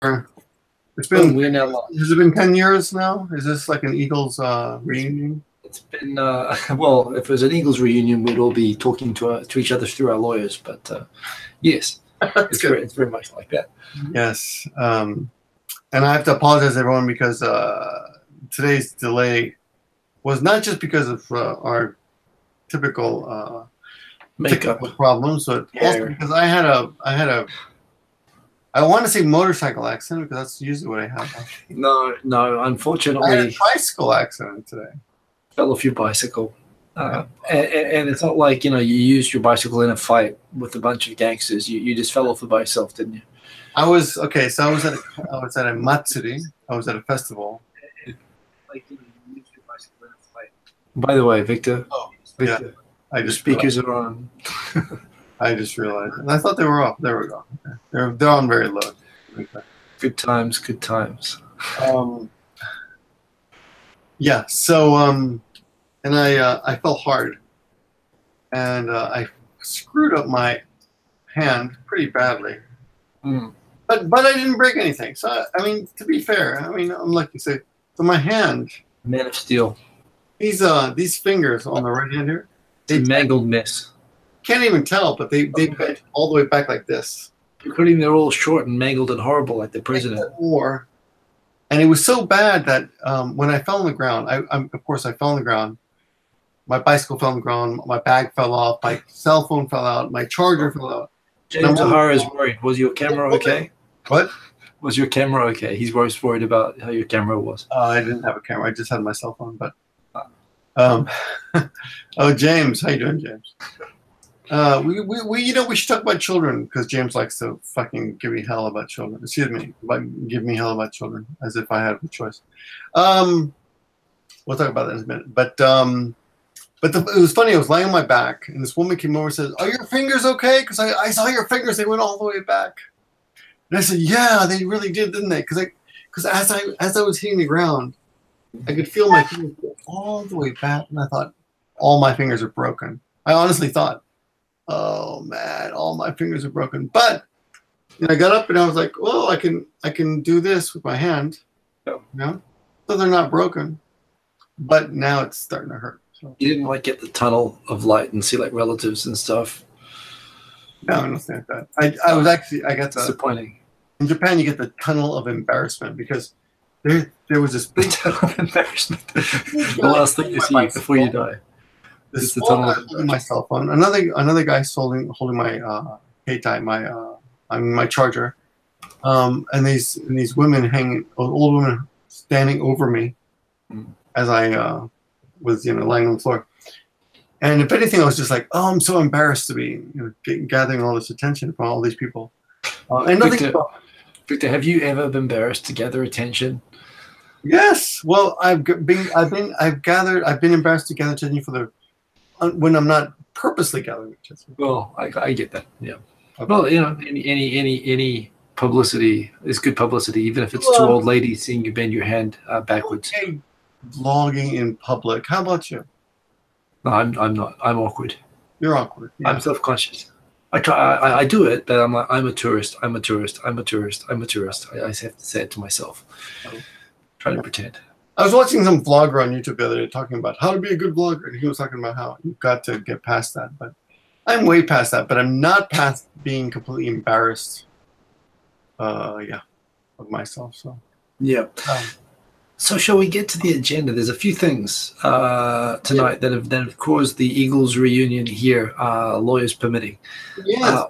It's been. We're now live. Has it been 10 years now? Is this like an Eagles reunion? It's been well. If it was an Eagles reunion, we'd all be talking to each other through our lawyers. But yes, it's very much like that. Yes, and I have to apologize, everyone, because today's delay was not just because of our typical technical problems, but also because I had a I want to say motorcycle accident because that's usually what I have. No, unfortunately, I had a tricycle accident today. Fell off your bicycle, and it's not like you used your bicycle in a fight with a bunch of gangsters. You just fell off by yourself, didn't you? I was okay. So I was at a matsuri. I was at a festival. Like you used your bicycle in a fight. By the way, Victor. Oh, Victor. Yeah. The speakers are on. I just realized, and I thought they were off. There we go. Okay. They're on very low. Okay. Good times, good times. Yeah. So and I fell hard, and I screwed up my hand pretty badly. Mm. But I didn't break anything. So I mean, to be fair, I mean, I'm lucky to say, so my hand. Man of steel. These fingers on the right hand here. It's a mangled mess. Can't even tell, but they bent all the way back like this. Including they're all short and mangled and horrible, like the president. And it was so bad that when I fell on the ground, of course I fell on the ground. My bicycle fell on the ground. My bag fell off. My cell phone fell out. My charger fell out. James O'Hara is worried. Was your camera okay? What? Was your camera okay? He's most worried about how your camera was. I didn't have a camera. I just had my cell phone. But oh, James, how you doing, James? We should talk about children because James likes to fucking give me hell about children. Excuse me, give me hell about children as if I had a choice. We'll talk about that in a minute. But it was funny. I was lying on my back, and this woman came over and said, "Are your fingers okay?" Because I saw your fingers; they went all the way back. And I said, "Yeah, they really did, didn't they?" Because as I was hitting the ground, I could feel my fingers go all the way back, and I thought all my fingers are broken. I honestly thought, oh man, all my fingers are broken. But I got up and I was like, well, I can do this with my hand. So they're not broken. But now it's starting to hurt. So. You didn't get the tunnel of light and see relatives and stuff. No, nothing like that. I got the disappointing. In Japan you get the tunnel of embarrassment because there was this big tunnel of embarrassment. The last thing you see before you die. This tunnel holding my cell phone. Another guy holding my my charger. And these women old women standing over me as I was lying on the floor. And if anything, I was just like, oh, I'm so embarrassed to be gathering all this attention from all these people. And nothing. Victor, have you ever been embarrassed to gather attention? Yes. Well, I've been embarrassed to gather attention when I'm not purposely gathering attention. Well, I get that. Yeah. Okay. Well, any publicity is good publicity, even if it's two old ladies seeing you bend your hand backwards. Okay. Vlogging in public. How about you? No, I'm not. I'm awkward. You're awkward. Yeah. I'm self-conscious. I try. I do it, but I'm like, I'm a tourist. I'm a tourist. I'm a tourist. I'm a tourist. I have to say it to myself. Try to pretend. I was watching some vlogger on YouTube the other day talking about how to be a good vlogger. And he was talking about how you've got to get past that. But I'm way past that. But I'm not past being completely embarrassed. Of myself. So yeah. So shall we get to the agenda? There's a few things tonight that have caused the Eagles reunion here, lawyers permitting. Yes.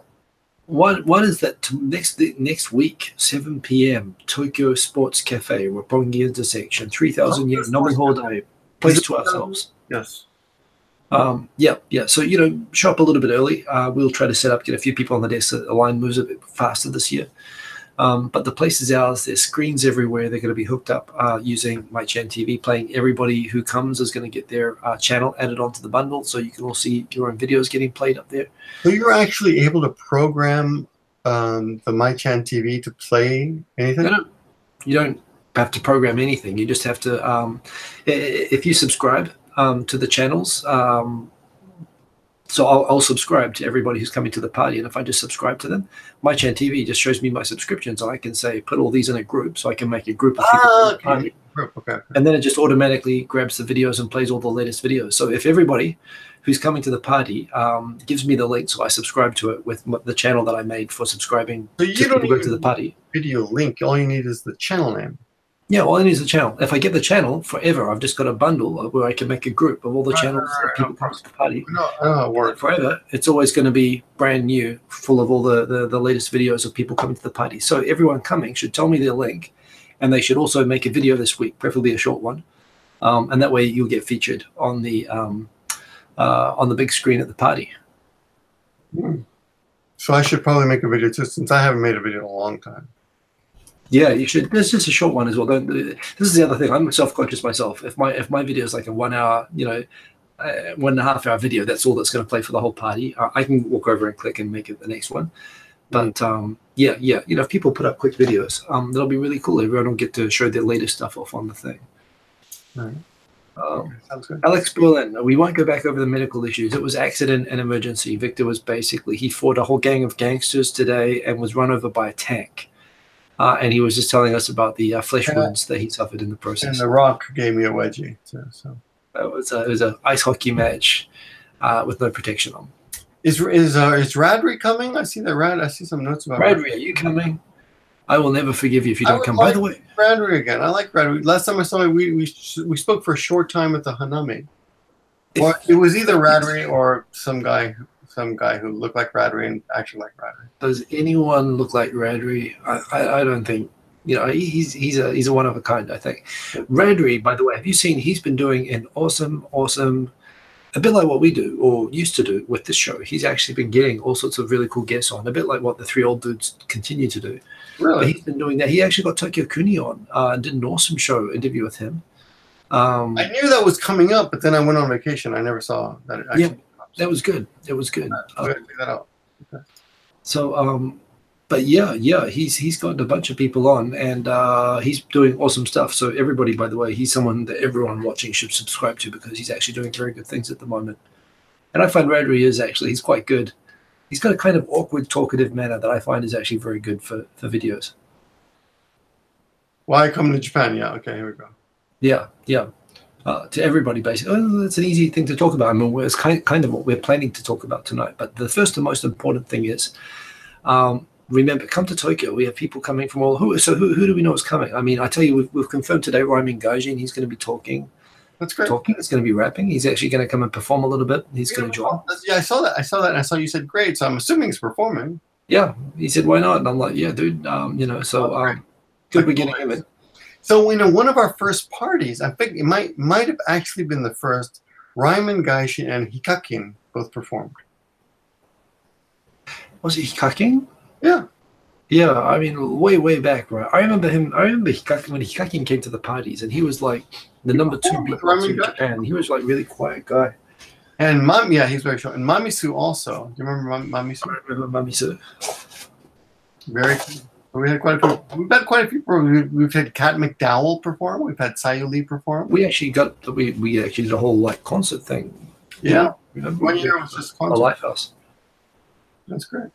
What is that? Next week, 7 p.m. Tokyo Sports Cafe, Roppongi intersection, 3,000 yen, Nomi Hordai, place to ourselves. Yes. Yeah. So show up a little bit early. We'll try to get a few people on the desk so the line moves a bit faster this year. But the place is ours. There's screens everywhere. They're going to be hooked up using My-Chan TV. Playing everybody who comes is going to get their channel added onto the bundle, so you can all see your own videos getting played up there. So you're actually able to program the My-Chan TV to play anything? No, you don't have to program anything. You just have to, if you subscribe to the channels, So I'll subscribe to everybody who's coming to the party, and if I just subscribe to them, my Chan TV just shows me my subscriptions, and I can say put all these in a group, so I can make a group of people. Okay. And then it just automatically grabs the videos and plays all the latest videos. So if everybody who's coming to the party gives me the link, so I subscribe to it with the channel that I made for subscribing So to you don't people go to the party. Video link. All you need is the channel name. Yeah, all I need is the channel. If I get the channel forever, I've just got a bundle where I can make a group of all the channels that people come to the party. No, I know how it works. Forever, it's always going to be brand new, full of all the latest videos of people coming to the party. So everyone coming should tell me their link, and they should also make a video this week, preferably a short one, and that way you'll get featured on the big screen at the party. So I should probably make a video too, since I haven't made a video in a long time. Yeah, you should. There's just a short one as well. This is the other thing. I'm self-conscious myself. If my video is like a 1 hour, 1.5 hour video, that's all that's going to play for the whole party. I can walk over and click and make it the next one. But yeah, if people put up quick videos, that'll be really cool. Everyone will get to show their latest stuff off on the thing. Right. Sounds good. Alex Berlin, we won't go back over the medical issues. It was accident and emergency. Victor was he fought a whole gang of gangsters today and was run over by a tank. And he was just telling us about the flesh wounds that he suffered in the process. And The Rock gave me a wedgie too. So it was an ice hockey match with no protection on. Is Radri coming? I see some notes about Radri. Are you coming? I will never forgive you if you don't come. By the way, Radri again. I like Radri. Last time I saw him, we spoke for a short time at the Hanami. Or it was either Radri or some guy who looked like Radri and acted like Radri. Does anyone look like Radri? I don't think. He's a one of a kind, I think. Radri, by the way, have you seen? He's been doing an awesome, a bit like what we do or used to do with this show. He's actually been getting all sorts of really cool guests on, a bit like what the three old dudes continue to do. Really? But he's been doing that. He actually got Tokyo Kuni on and did an awesome show interview with him. I knew that was coming up, but then I went on vacation. I never saw that. That was good. It was good. Check that out. Okay. So, but yeah, he's got a bunch of people on, and he's doing awesome stuff. So everybody, by the way, he's someone that everyone watching should subscribe to because he's actually doing very good things at the moment. And I find Radri he's quite good. He's got a kind of awkward, talkative manner that I find is actually very good for videos. Why come to Japan? Yeah. Okay. Here we go. Yeah. To everybody, basically. It's an easy thing to talk about. I mean, it's kind of what we're planning to talk about tonight. But the first and most important thing is, remember, come to Tokyo. We have people coming from who do we know is coming? I mean, I tell you, we've confirmed today Ryman Gaijin. He's going to be talking. That's great. He's going to be rapping. He's actually going to come and perform a little bit. He's going to join. Yeah, I saw that. And I saw you said great. So I'm assuming he's performing. Yeah. He said, why not? And I'm like, yeah, dude. Good we're getting him in. So one of our first parties, I think it might have actually been the first, Ryman Gaijin and Hikakin both performed. Was it Hikakin? Yeah. Yeah, I mean, way back, right? I remember Hikakin when Hikakin came to the parties, and he was like the number 2 beatboxer in Japan. He was like really quiet guy. And he's very short. And Mamisu also. Do you remember Mamisu? I remember Mamisu. Very cool. We've had quite a few. We've had Kat McDowell perform. We've had Sayuli perform. We actually did a whole like concert thing. Yeah. One year was just concert. A Lifehouse. That's great.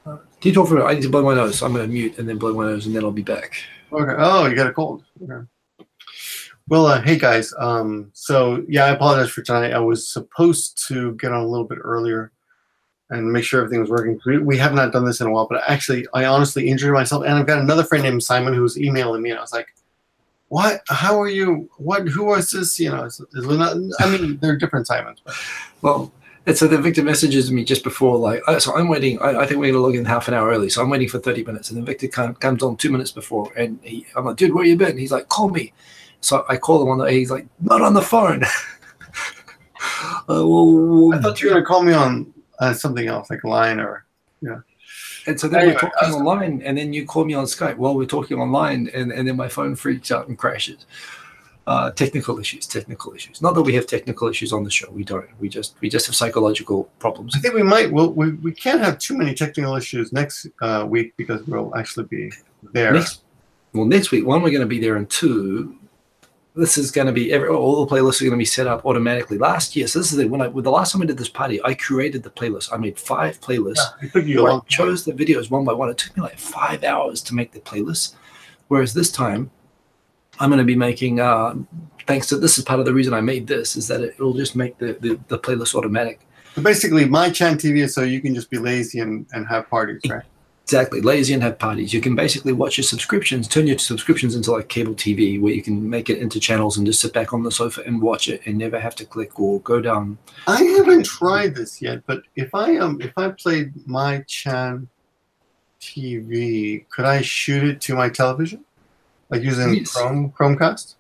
Can you talk for a minute? I need to blow my nose. I'm going to mute and then blow my nose, and then I'll be back. Okay. Oh, you got a cold. Okay. Well, hey guys. So yeah, I apologize for tonight. I was supposed to get on a little bit earlier and make sure everything was working. We have not done this in a while, but I honestly injured myself, and I've got another friend named Simon who's emailing me, and I was like, "What? How are you? What? Who was this? I mean, there are different Simons, but well." And so the Victor messages me just before, so I'm waiting. I think we're going to log in half an hour early, so I'm waiting for 30 minutes. And then Victor comes on 2 minutes before, and I'm like, dude, where you been? And he's like, call me. So I call him he's like, not on the phone. I thought you were going to call me on something else, like line or, yeah. And so then we're talking online, and then you call me on Skype while we're talking online, and then my phone freaks out and crashes. Technical issues. Not that we have technical issues on the show. We don't. We just have psychological problems. I think we might. Well, we can't have too many technical issues next week because we'll actually be there. Next week, one, we're going to be there, and two, this is going to be all the playlists are going to be set up automatically. Last year, so this is it. The last time I did this party, I curated the playlist. I made 5 playlists. Yeah, it took you a long time. I chose the videos one by one. It took me like 5 hours to make the playlist. Whereas this time, I'm going to be making, thanks to this is part of the reason I made this, is that it will just make the playlist automatic. So basically, my Chan TV is so you can just be lazy and have parties, right? Exactly, lazy and have parties. You can basically watch your subscriptions, turn your subscriptions into like cable TV, where you can make it into channels and just sit back on the sofa and watch it and never have to click or go down. I haven't tried this yet, but if I played my Chan TV, could I shoot it to my television, like using Chromecast?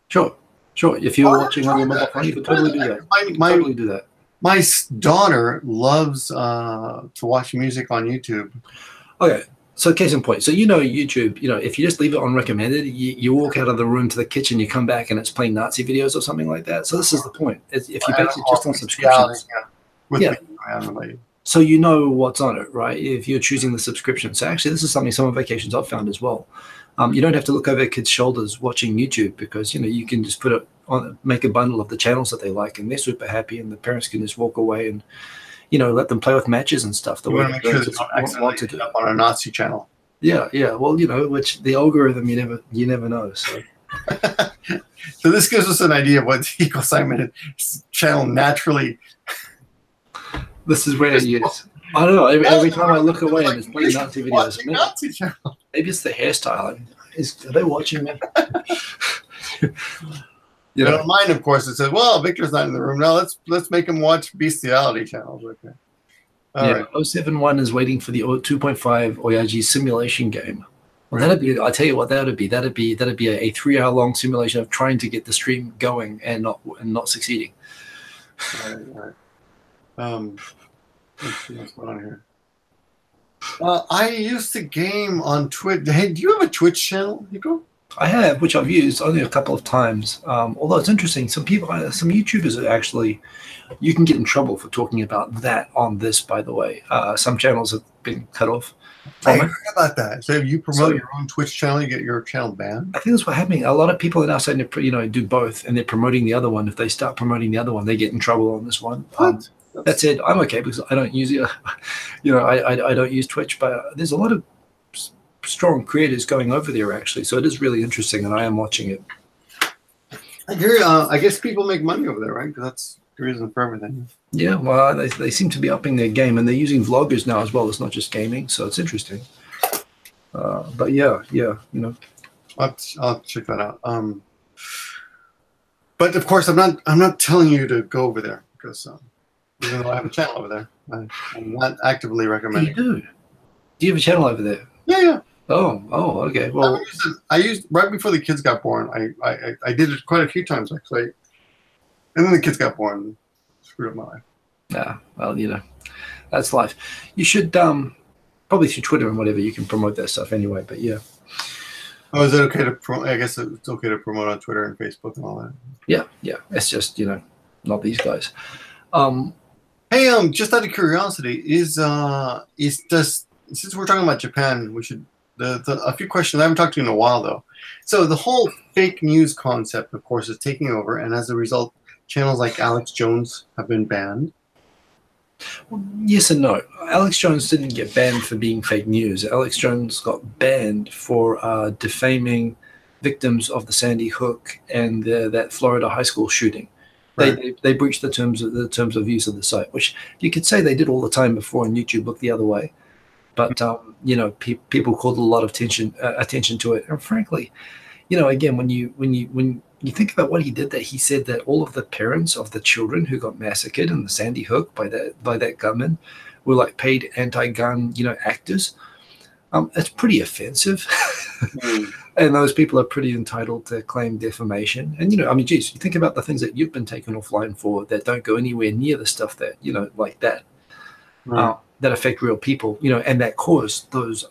Sure. If you're watching on your mobile phone, you could totally do that. Totally do that. My daughter loves to watch music on YouTube. Okay, so case in point. So YouTube, if you just leave it on recommended, you walk out of the room to the kitchen, you come back and it's playing Nazi videos or something like that. So this is the point. If you basically just on subscriptions. So you know what's on it, right? If you're choosing the subscription. So actually, this is something some vacations I've found as well. You don't have to look over kids' shoulders watching YouTube because, you can just put it on, make a bundle of the channels that they like, and they're super happy, and the parents can just walk away and, let them play with matches and stuff. The way make sure they don't accidentally end up on a Nazi channel. Yeah. Well, which the algorithm you never know. So. So this gives us an idea of what Hikosaemon channel naturally. This is where it is. I don't know. Every time I look away and it's playing Nazi videos, maybe it's the hairstyle. Are they watching me? Mine, of course, it says, "Well, Victor's not in the room now. Let's make him watch bestiality channels." Okay. All right. 071 is waiting for the 2.5 Oyajis simulation game. Well, that'd be. I tell you what, that'd be a 3-hour-long simulation of trying to get the stream going and not succeeding. All right. Let's see what's going on here. I used to game on Twitch. Hey, do you have a Twitch channel, Hiko? I have, which I've used only a couple of times. Although it's interesting, some YouTubers are actually, you can get in trouble for talking about that on this, by the way. Some channels have been cut off. I heard about that. So if you promote your own Twitch channel, you get your channel banned? I think that's what's happening. A lot of people are now saying to do both, and they're promoting the other one. If they start promoting the other one, they get in trouble on this one. What? That said, I'm okay because I don't use it. I don't use Twitch, but there's a lot of strong creators going over there actually, so it is really interesting, and I am watching it. I hear. I guess people make money over there, right? Because that's the reason for everything. Yeah, well, they seem to be upping their game, and they're using vloggers now as well. It's not just gaming, so it's interesting. But yeah, I'll check that out. But of course, I'm not telling you to go over there because. Even though I have a channel over there, I'm not actively recommending. You do? Do you have a channel over there? Yeah. Oh, okay. Well, I used right before the kids got born. I did it quite a few times actually, and then the kids got born, and screwed up my life. Yeah, well, that's life. You should probably through Twitter and whatever you can promote that stuff anyway. But yeah. Oh, is it okay to promote? I guess it's okay to promote on Twitter and Facebook and all that. Yeah. It's just not these guys. Hey, just out of curiosity, since we're talking about Japan, we should a few questions. I haven't talked to you in a while though. So the whole fake news concept, of course, is taking over, and as a result, channels like Alex Jones have been banned. Well, yes and no. Alex Jones didn't get banned for being fake news. Alex Jones got banned for defaming victims of the Sandy Hook and that Florida high school shooting. Right. They breached the terms of use of the site, which you could say they did all the time before, and YouTube looked the other way. But people called a lot of attention to it, and frankly, again, when you think about what he did, that he said that all of the parents of the children who got massacred in the Sandy Hook by that gunman were like paid anti-gun actors. It's pretty offensive. And those people are pretty entitled to claim defamation. And, geez, you think about the things that you've been taken offline for that don't go anywhere near the stuff that, like that, that affect real people, and that cause those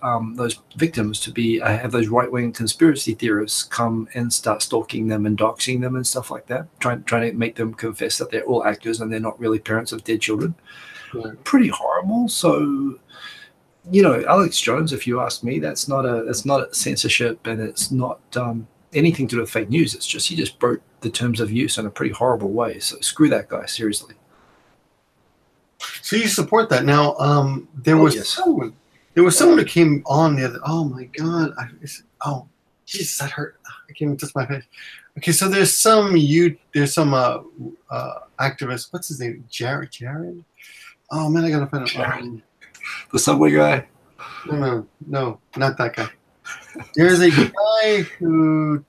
victims to be, have those right-wing conspiracy theorists come and start stalking them and doxing them and stuff like that, trying to make them confess that they're all actors and they're not really parents of dead children. Right. Pretty horrible. So, Alex Jones, if you ask me, that's not a censorship, and it's not anything to do with fake news. It's just he just broke the terms of use in a pretty horrible way. So screw that guy, seriously. So you support that now? There was someone who came on the other. Oh my god! Oh Jesus, that hurt. I can't even touch my face. Okay, so there's some activist. What's his name? Jared. Oh man, I gotta find it. The subway guy. No, not that guy. There's a guy who.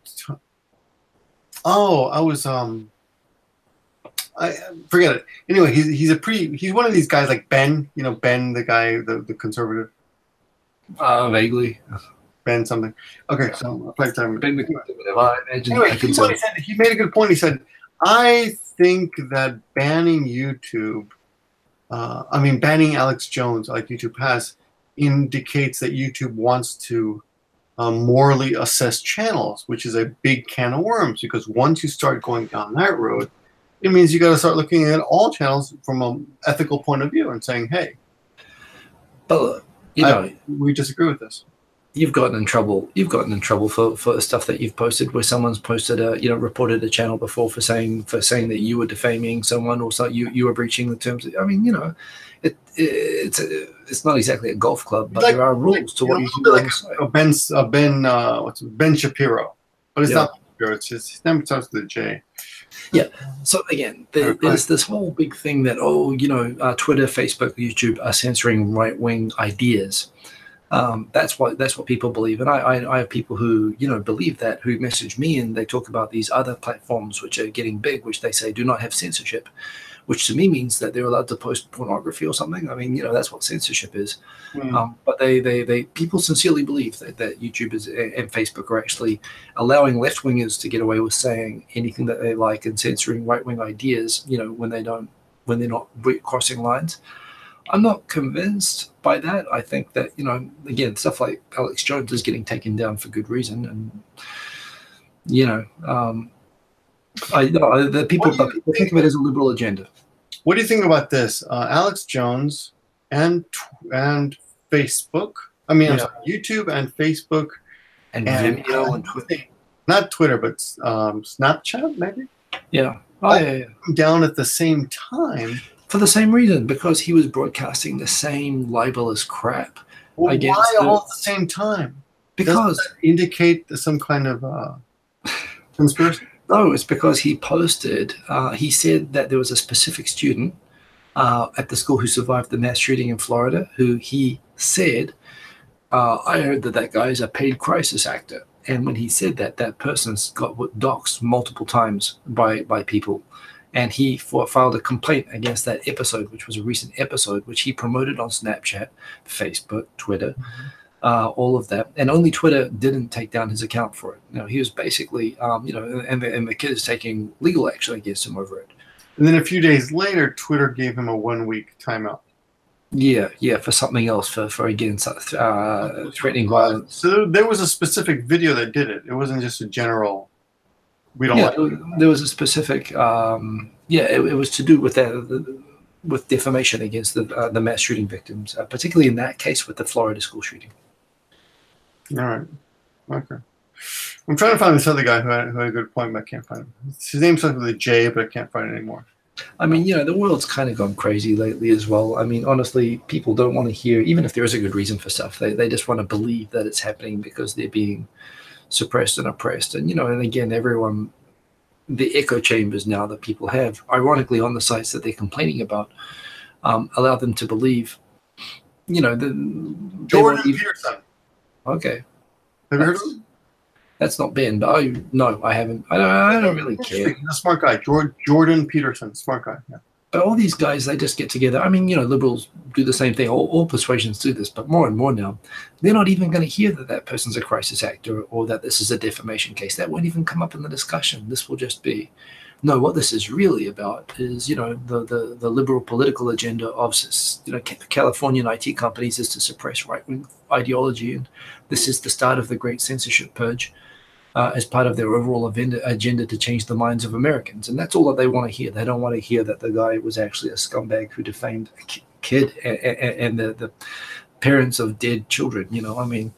I forget it. Anyway, he's one of these guys like Ben. You know Ben, the guy, the conservative. Vaguely. Ben something. Okay, so Ben the anyway, he made a good point. He said, "I think that banning YouTube, banning Alex Jones like YouTube has, indicates that YouTube wants to morally assess channels, which is a big can of worms. Because once you start going down that road, it means you got to start looking at all channels from an ethical point of view and saying, hey, but we disagree with this." You've gotten in trouble. You've gotten in trouble for stuff that you've posted, where someone's posted reported a channel before for saying that you were defaming someone, or so you were breaching the terms. I mean, it's not exactly a golf club, but there are rules to what you can do. Ben Shapiro, but it's not Shapiro. It's just his name starts with a J. Yeah. So again, there's this whole big thing that Twitter, Facebook, YouTube are censoring right-wing ideas. That's what people believe, and I have people who believe that, who message me and they talk about these other platforms which are getting big, which they say do not have censorship, which to me means that they're allowed to post pornography or something. I mean, that's what censorship is. But they people sincerely believe that YouTube and Facebook are actually allowing left-wingers to get away with saying anything that they like and censoring right-wing ideas, when they're not crossing lines. I'm not convinced by that. I think that, again, stuff like Alex Jones is getting taken down for good reason. And, people think of it as a liberal agenda. What do you think about this? Alex Jones and Facebook. I mean, I'm sorry, YouTube and Facebook. And Vimeo and Twitter. Not Twitter, but Snapchat, maybe? Yeah. Down at the same time. For the same reason, because he was broadcasting the same libelous crap. Well, why all at the same time? Because does that indicate some kind of conspiracy? No, it's because he posted. He said that there was a specific student at the school who survived the mass shooting in Florida, who he said, "I heard that guy is a paid crisis actor." And when he said that, that person's got doxxed multiple times by people. And he filed a complaint against that episode, which was a recent episode, which he promoted on Snapchat, Facebook, Twitter, all of that. And only Twitter didn't take down his account for it. He was basically, and the kid is taking legal action against him over it. And then a few days later, Twitter gave him a 1-week timeout. Yeah, for something else, for again, threatening violence. So there was a specific video that did it. It wasn't just a general... There was a specific, it was to do with that, with defamation against the mass shooting victims, particularly in that case with the Florida school shooting. All right, okay. I'm trying to find this other guy who had a good point, but I can't find him. His name starts with a J, but I can't find it anymore. I mean, the world's kind of gone crazy lately as well. I mean, honestly, people don't want to hear, even if there is a good reason for stuff, they just want to believe that it's happening because they're being suppressed and oppressed. And and again, everyone, the echo chambers now that people have, ironically, on the sites that they're complaining about, allow them to believe, Jordan Peterson. Okay. Have you heard of him? That's not Ben, but I haven't. I don't really care. He's a smart guy. Jordan Peterson, smart guy. Yeah. But all these guys, they just get together. I mean, liberals do the same thing. All persuasions do this, but more and more now, they're not even going to hear that person's a crisis actor or that this is a defamation case. That won't even come up in the discussion. This will just be, no, what this is really about is, the liberal political agenda of, Californian IT companies is to suppress right-wing ideology. And this is the start of the great censorship purge. As part of their overall agenda to change the minds of Americans. And that's all that they want to hear. They don't want to hear that the guy was actually a scumbag who defamed a kid and the parents of dead children. I mean,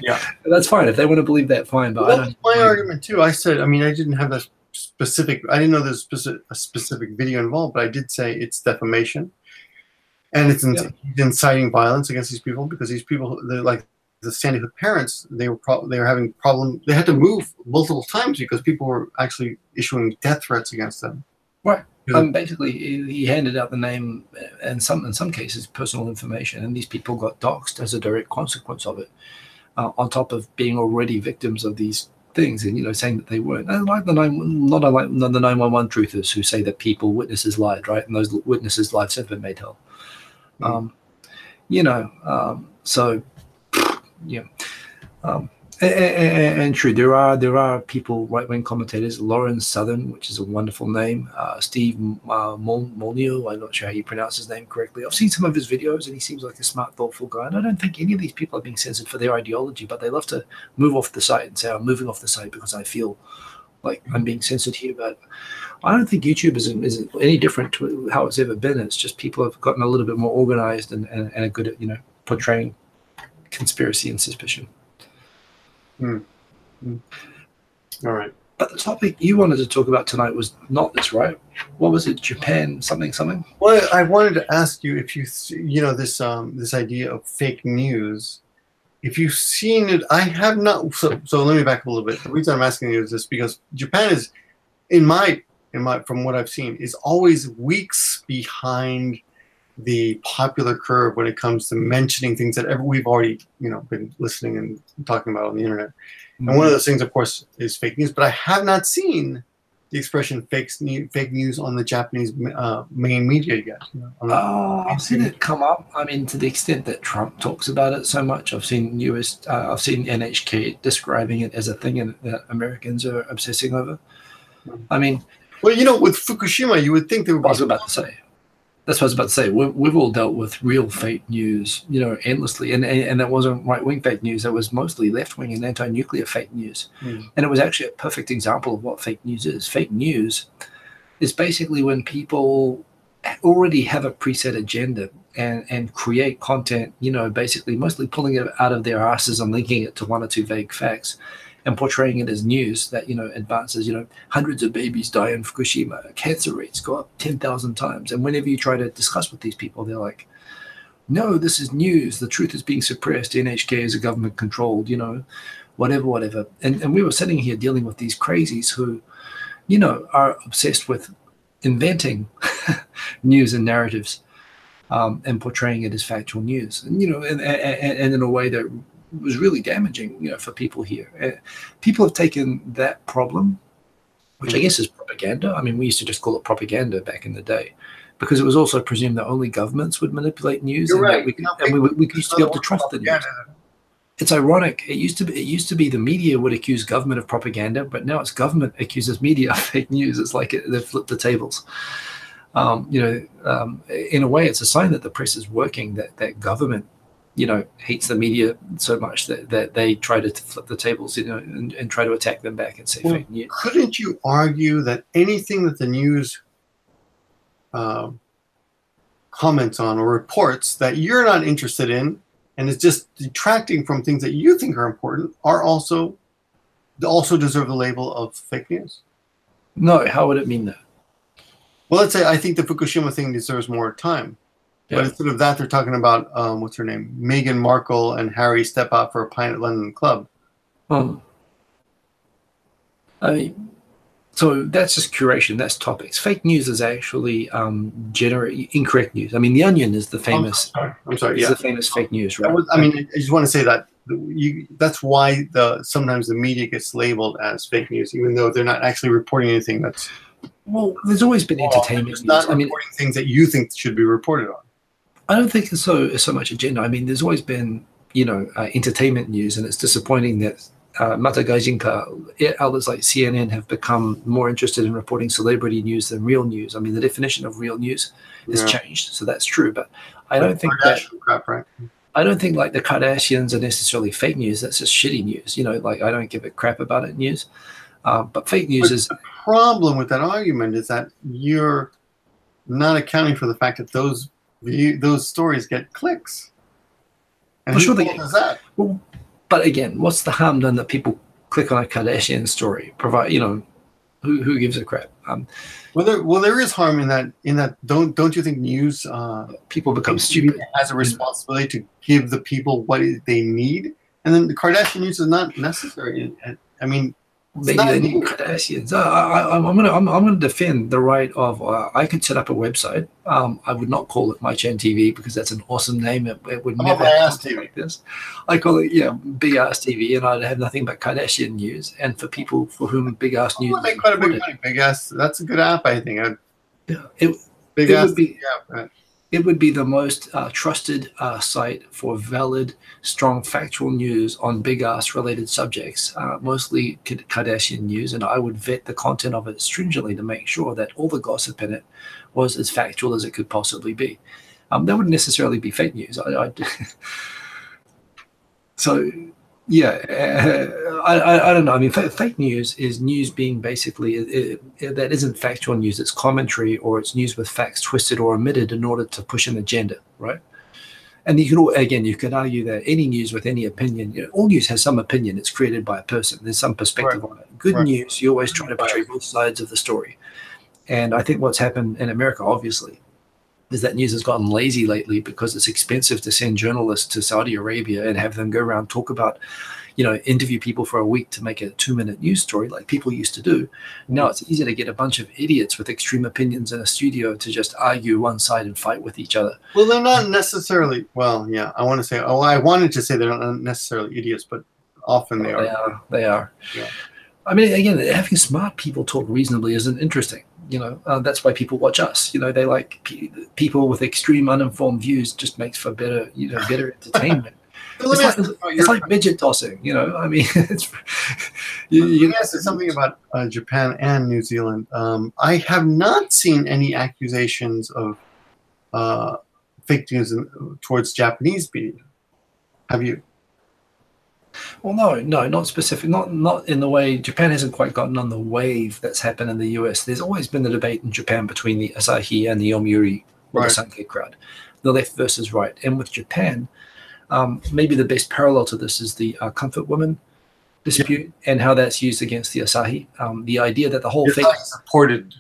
Yeah. That's fine. If they want to believe that, fine. But Well, that was my argument too. I said, I mean, I didn't have a specific, I didn't know there's a specific video involved, but I did say it's defamation. And it's inciting violence against these people, because these people, they're like the Sandy Hook parents, they were having problem. They had to move multiple times because people were actually issuing death threats against them. Right. Basically, he handed out the name and in some cases personal information, and these people got doxxed as a direct consequence of it. On top of being already victims of these things, and saying that they weren't. And like not unlike the 911 truthers who say that witnesses lied, right? And those witnesses' lives have been made hell. So yeah. And true, there are people, right-wing commentators, Lauren Southern, which is a wonderful name, Steve Molyneux, I'm not sure how you pronounce his name correctly. I've seen some of his videos, and he seems like a smart, thoughtful guy, and I don't think any of these people are being censored for their ideology, but they love to move off the site and say, I'm moving off the site because I feel like I'm being censored here. But I don't think YouTube isn't any different to how it's ever been. It's just people have gotten a little bit more organized and are good at, portraying conspiracy and suspicion. All right. But the topic you wanted to talk about tonight was not this, right? What was it? Japan something? Well, I wanted to ask you if this idea of fake news, if you've seen it. I have not. So let me back up a little bit. The reason I'm asking you is this, because Japan is, from what I've seen, is always weeks behind the popular curve when it comes to mentioning things that we've already, been listening and talking about on the internet. Mm-hmm. And one of those things, of course, is fake news. But I have not seen the expression fake news on the Japanese main media yet. I've seen it come up. I mean, to the extent that Trump talks about it so much, I've seen NHK describing it as a thing that Americans are obsessing over. I mean, well, with Fukushima, you would think they would. I was about to say. That's what I was about to say. We've all dealt with real fake news, endlessly. And that wasn't right-wing fake news. That was mostly left-wing and anti-nuclear fake news. And it was actually a perfect example of what fake news is. Fake news is basically when people already have a preset agenda and create content, basically mostly pulling it out of their asses and linking it to one or two vague facts and portraying it as news that, advances, hundreds of babies die in Fukushima, cancer rates go up 10,000 times. And whenever you try to discuss with these people, they're like, no, this is news. The truth is being suppressed. NHK is a government controlled, whatever. And we were sitting here dealing with these crazies who, are obsessed with inventing news and narratives and portraying it as factual news. And, and in a way that was really damaging, for people here. People have taken that problem, which I guess is propaganda. I mean, we used to just call it propaganda back in the day, because it was also presumed that only governments would manipulate news. You're right. We used to be able to trust the news. It's ironic. It used to be the media would accuse government of propaganda, but now it's government accuses media of fake news. It's like they've flipped the tables. In a way, it's a sign that the press is working, that government hates the media so much that they try to flip the tables, and try to attack them back and say fake news. Couldn't you argue that anything that the news comments on or reports that you're not interested in and is just detracting from things that you think are important are also deserve the label of fake news? No, how would it mean that? Well, let's say I think the Fukushima thing deserves more time. Yeah. But instead of that, they're talking about, what's her name? Meghan Markle and Harry step out for a pint at London Club. I mean, so that's just curation. That's topics. Fake news is actually incorrect news. I mean, The Onion is the famous. I'm sorry. Is the famous fake news, right? I just want to say that that's why sometimes the media gets labeled as fake news, even though they're not actually reporting anything that's. Well, there's always been entertainment news. Not reporting things that you think should be reported on. I don't think it's so much agenda. I mean, there's always been, entertainment news, and it's disappointing that Matagaijinka outlets like CNN have become more interested in reporting celebrity news than real news. I mean, the definition of real news has changed, so that's true. But I don't think I don't think like the Kardashians are necessarily fake news. That's just shitty news. I don't give a crap about it news. But fake news is the problem with that argument is that you're not accounting for the fact that those stories get clicks. And well, sure who does that? Well, But again, what's the harm done that people click on a Kardashian story? Who gives a crap? There is harm in that. Don't you think news people become stupid? Has a responsibility to give the people what they need, and then the Kardashian news is not necessary. I mean, maybe they need Kardashians. I'm gonna defend the right of. I could set up a website. I would not call it My Chan TV because that's an awesome name. It would never have something like this. I call it Big Ass TV, and I'd have nothing but Kardashian news. And for people for whom Big Ass news, make quite a big money. Big Ass. That's a good app, I think. Big Ass would be. Yeah, it would be the most trusted site for valid, strong, factual news on big-ass related subjects, mostly Kardashian news, and I would vet the content of it stringently to make sure that all the gossip in it was as factual as it could possibly be. That wouldn't necessarily be fake news. So, yeah, I don't know. I mean, fake news is news being basically that isn't factual news. It's commentary, or it's news with facts twisted or omitted in order to push an agenda, right? And you could argue that any news with any opinion, all news has some opinion. It's created by a person. There's some perspective on it. Good news, you always try to portray both sides of the story. And I think what's happened in America, obviously, is that news has gotten lazy lately because it's expensive to send journalists to Saudi Arabia and have them go around talk about, interview people for a week to make a 2-minute news story like people used to do. Now it's easy to get a bunch of idiots with extreme opinions in a studio to just argue one side and fight with each other. Well, they're not necessarily. Well, yeah, I wanted to say they're not necessarily idiots, but often they are. They are. Yeah. I mean, again, having smart people talk reasonably isn't interesting. That's why people watch us. They like people with extreme uninformed views. Just makes for better entertainment. It's like midget tossing. I mean, it's. Yes, it's something about Japan and New Zealand. I have not seen any accusations of fake news towards Japanese media. Have you? Well, no, not specific, not in the way Japan hasn't quite gotten on the wave that's happened in the US. There's always been the debate in Japan between the Asahi and the Yomiuri, or the Sankei crowd, the left versus right. And with Japan, maybe the best parallel to this is the comfort woman dispute and how that's used against the Asahi. The idea that the whole thing supported.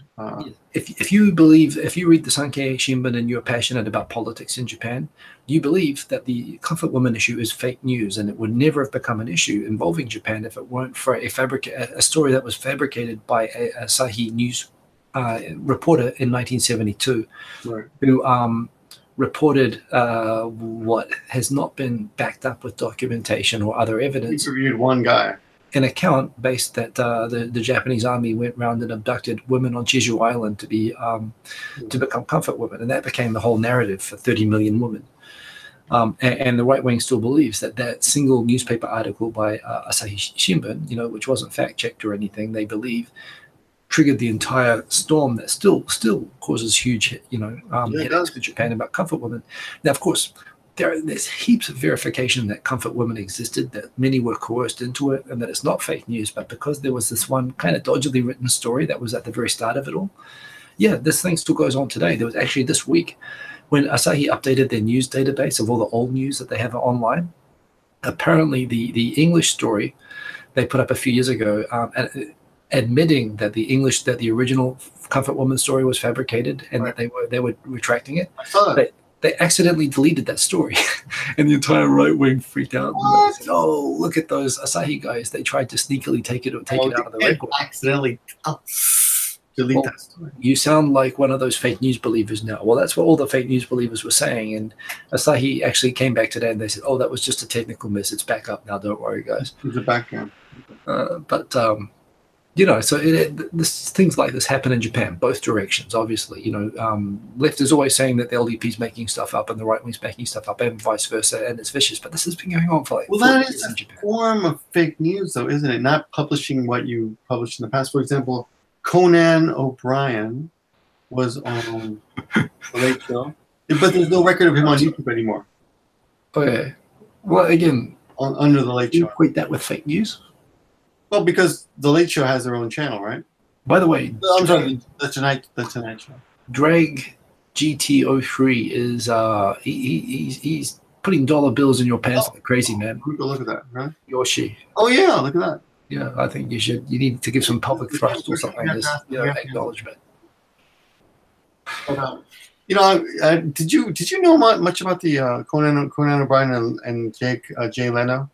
If you read the Sankei Shimbun and you're passionate about politics in Japan, you believe that the comfort woman issue is fake news and it would never have become an issue involving Japan if it weren't for a story that was fabricated by a Asahi News reporter in 1972, who reported what has not been backed up with documentation or other evidence. He interviewed one guy. An account based that the Japanese army went round and abducted women on Jeju Island to become comfort women, and that became the whole narrative for 30 million women. And the right wing still believes that single newspaper article by Asahi Shimbun, which wasn't fact checked or anything, they believe triggered the entire storm that still causes huge headaches for Japan about comfort women. Now, of course, there's heaps of verification that comfort women existed, that many were coerced into it, and that it's not fake news. But because there was this one kind of dodgily written story that was at the very start of it all, this thing still goes on today. There was actually this week when Asahi updated their news database of all the old news that they have online. Apparently, the English story they put up a few years ago, admitting that the original comfort woman story was fabricated and that they were retracting it. I saw that. They accidentally deleted that story, and the entire right wing freaked out. And said, "Oh, look at those Asahi guys! They tried to sneakily take it out of the record." Accidentally delete that story. You sound like one of those fake news believers now. Well, that's what all the fake news believers were saying, and Asahi actually came back today and they said, "Oh, that was just a technical miss. It's back up now. Don't worry, guys." It's a background. So things like this happen in Japan, both directions, obviously. Left is always saying that the LDP's making stuff up and the right wing's making stuff up and vice versa, and it's vicious. But this has been going on for like 40 that years in Japan. Is a form of fake news, though, isn't it? Not publishing what you published in the past. For example, Conan O'Brien was on The Late Show, but there's no record of him on YouTube anymore. Okay. Well, again, under The Late Show. You equate that with fake news? Well, because The Late Show has their own channel, right? By the way, I'm sorry, the Tonight Show. Drag GT03 is he's putting dollar bills in your pants like crazy, man. Look at that, right? Yoshi. Oh yeah, look at that. Yeah, I think you need to give some public thrust or something as acknowledgement. But, did you know much about the Conan O'Brien and Jay Leno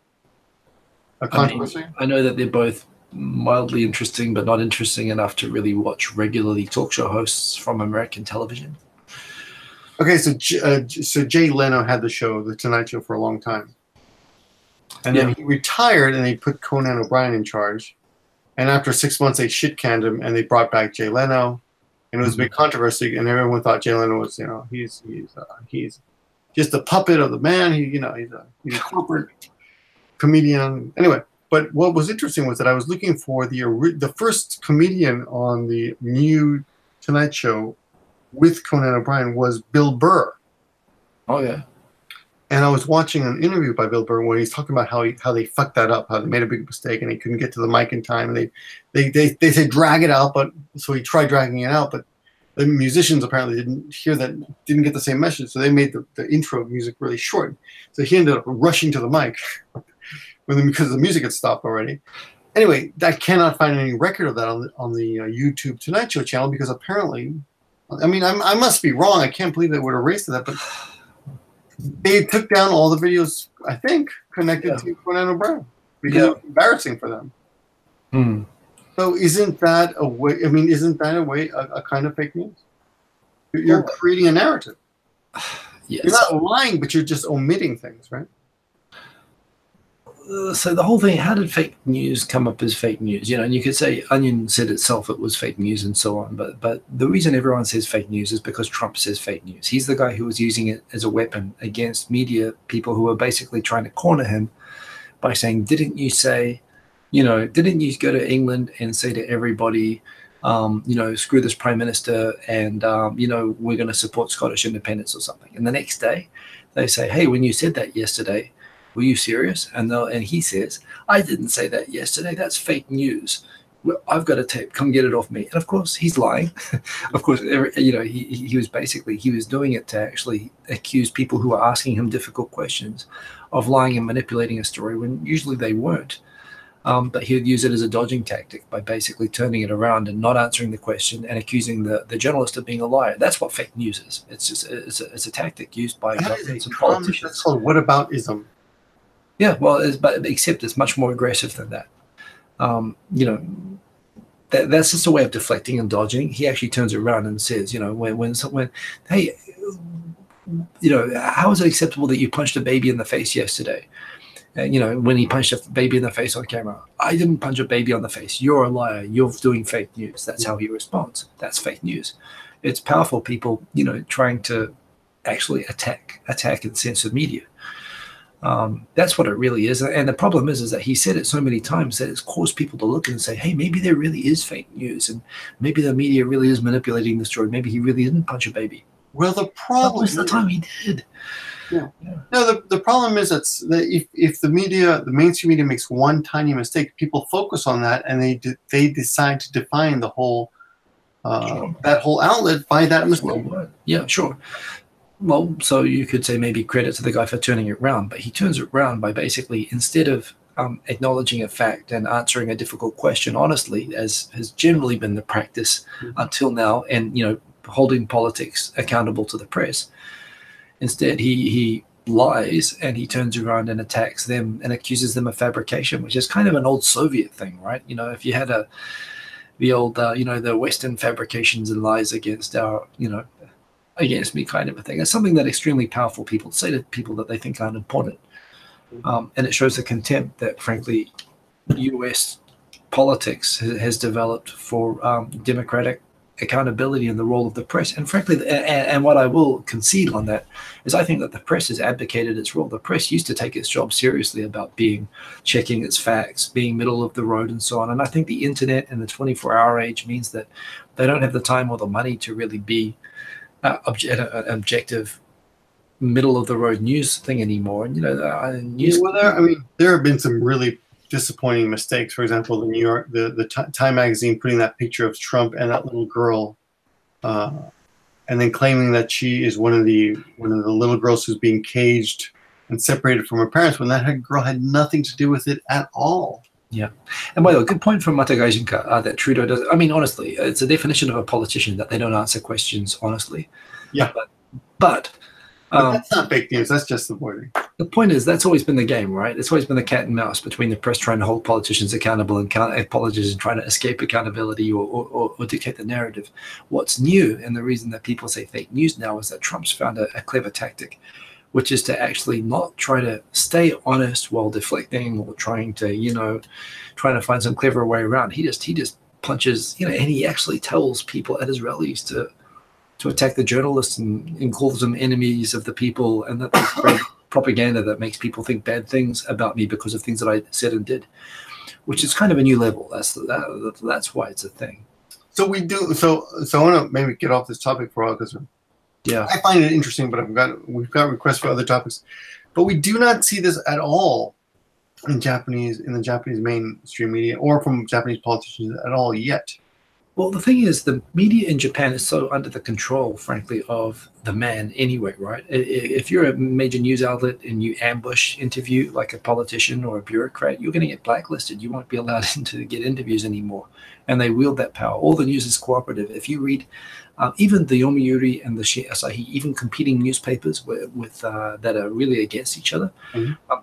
controversy? I know that they're both mildly interesting, but not interesting enough to really watch regularly talk show hosts from American television. Okay, so Jay Leno had the show, The Tonight Show, for a long time. And then he retired, and they put Conan O'Brien in charge. And after 6 months, they shit-canned him, and they brought back Jay Leno. And it was a big controversy, and everyone thought Jay Leno was, he's just a puppet of the man. He's a corporate comedian. Anyway, but what was interesting was that I was looking for the first comedian on the new Tonight Show with Conan O'Brien was Bill Burr. Oh yeah. And I was watching an interview by Bill Burr where he's talking about how they fucked that up, how they made a big mistake and they couldn't get to the mic in time, and they said drag it out, but so he tried dragging it out, but the musicians apparently didn't get the same message, so they made the intro music really short. So he ended up rushing to the mic because the music had stopped already. Anyway, I cannot find any record of that on the YouTube Tonight Show channel because apparently, I mean, I must be wrong. I can't believe they would erase that, but they took down all the videos, I think, connected to Conan O'Brien because it was embarrassing for them. Hmm. So isn't that a way? I mean, isn't that a kind of fake news? You're creating a narrative. Yes. You're not lying, but you're just omitting things, right? So the whole thing, how did fake news come up as fake news? And you could say Onion said itself it was fake news and so on, but the reason everyone says fake news is because Trump says fake news. He's the guy who was using it as a weapon against media people who were basically trying to corner him by saying, didn't you go to England and say to everybody, screw this prime minister and, we're going to support Scottish independence or something. And the next day they say, hey, when you said that yesterday, were you serious? And he says, I didn't say that yesterday. That's fake news. Well, I've got a tape. Come get it off me. And of course, he's lying. Of course, he was doing it to actually accuse people who are asking him difficult questions of lying and manipulating a story when usually they weren't. But he would use it as a dodging tactic by basically turning it around and not answering the question and accusing the journalist of being a liar. That's what fake news is. It's just it's a tactic used by governments and politicians. That's called whataboutism. Yeah, well, except it's much more aggressive than that. That's just a way of deflecting and dodging. He actually turns it around and says, hey, how is it acceptable that you punched a baby in the face yesterday? When he punched a baby in the face on camera, I didn't punch a baby on the face. You're a liar. You're doing fake news. That's how he responds. That's fake news. It's powerful people, trying to actually attack and censor media. That's what it really is. And the problem is that he said it so many times that it's caused people to look and say, hey, maybe there really is fake news. And maybe the media really is manipulating the story. Maybe he really didn't punch a baby. Well, the problem most of the time he did. Yeah. No, the problem is that if the mainstream media makes one tiny mistake, people focus on that and they decide to define the whole that whole outlet by that mistake. Yeah, sure. Well, so you could say maybe credit to the guy for turning it around, but he turns it around by basically, instead of acknowledging a fact and answering a difficult question honestly, as has generally been the practice until now, and holding politics accountable to the press, instead he lies and he turns around and attacks them and accuses them of fabrication, which is kind of an old Soviet thing, right? If you had the old the Western fabrications and lies against our against me kind of a thing. It's something that extremely powerful people say to people that they think aren't important. And it shows the contempt that, frankly, U.S. politics has developed for democratic accountability and the role of the press. And frankly, and what I will concede on that is I think that the press has abdicated its role. The press used to take its job seriously about checking its facts, being middle of the road and so on. And I think the internet and the 24-hour age means that they don't have the time or the money to really be objective middle of the road news thing anymore. And there have been some really disappointing mistakes. For example, the Time magazine putting that picture of Trump and that little girl, and then claiming that she is one of the little girls who's being caged and separated from her parents when that girl had nothing to do with it at all. Yeah. And by the way, good point from Matagaijinka that Trudeau does. I mean, honestly, it's a definition of a politician that they don't answer questions honestly. Yeah. But that's not fake news. That's just the wording. The point is, that's always been the game, right? It's always been the cat and mouse between the press trying to hold politicians accountable and politicians trying to escape accountability or dictate the narrative. What's new, and the reason that people say fake news now, is that Trump's found a clever tactic, which is to actually not try to stay honest while deflecting or trying to, trying to find some clever way around. He just punches, and he actually tells people at his rallies to attack the journalists and calls them enemies of the people, and that they spread propaganda that makes people think bad things about me because of things that I said and did, which is kind of a new level. That's why it's a thing. So we do. So I want to maybe get off this topic for a while because I find it interesting, but we've got requests for other topics, but we do not see this at all in the Japanese mainstream media or from Japanese politicians at all yet. Well, the thing is, the media in Japan is so under the control, frankly, of the man anyway, right? If you're a major news outlet and you ambush interview like a politician or a bureaucrat, you're going to get blacklisted. You won't be allowed to get interviews anymore. And they wield that power. All the news is cooperative. If you read even the Yomiuri and the Asahi, even competing newspapers with that are really against each other,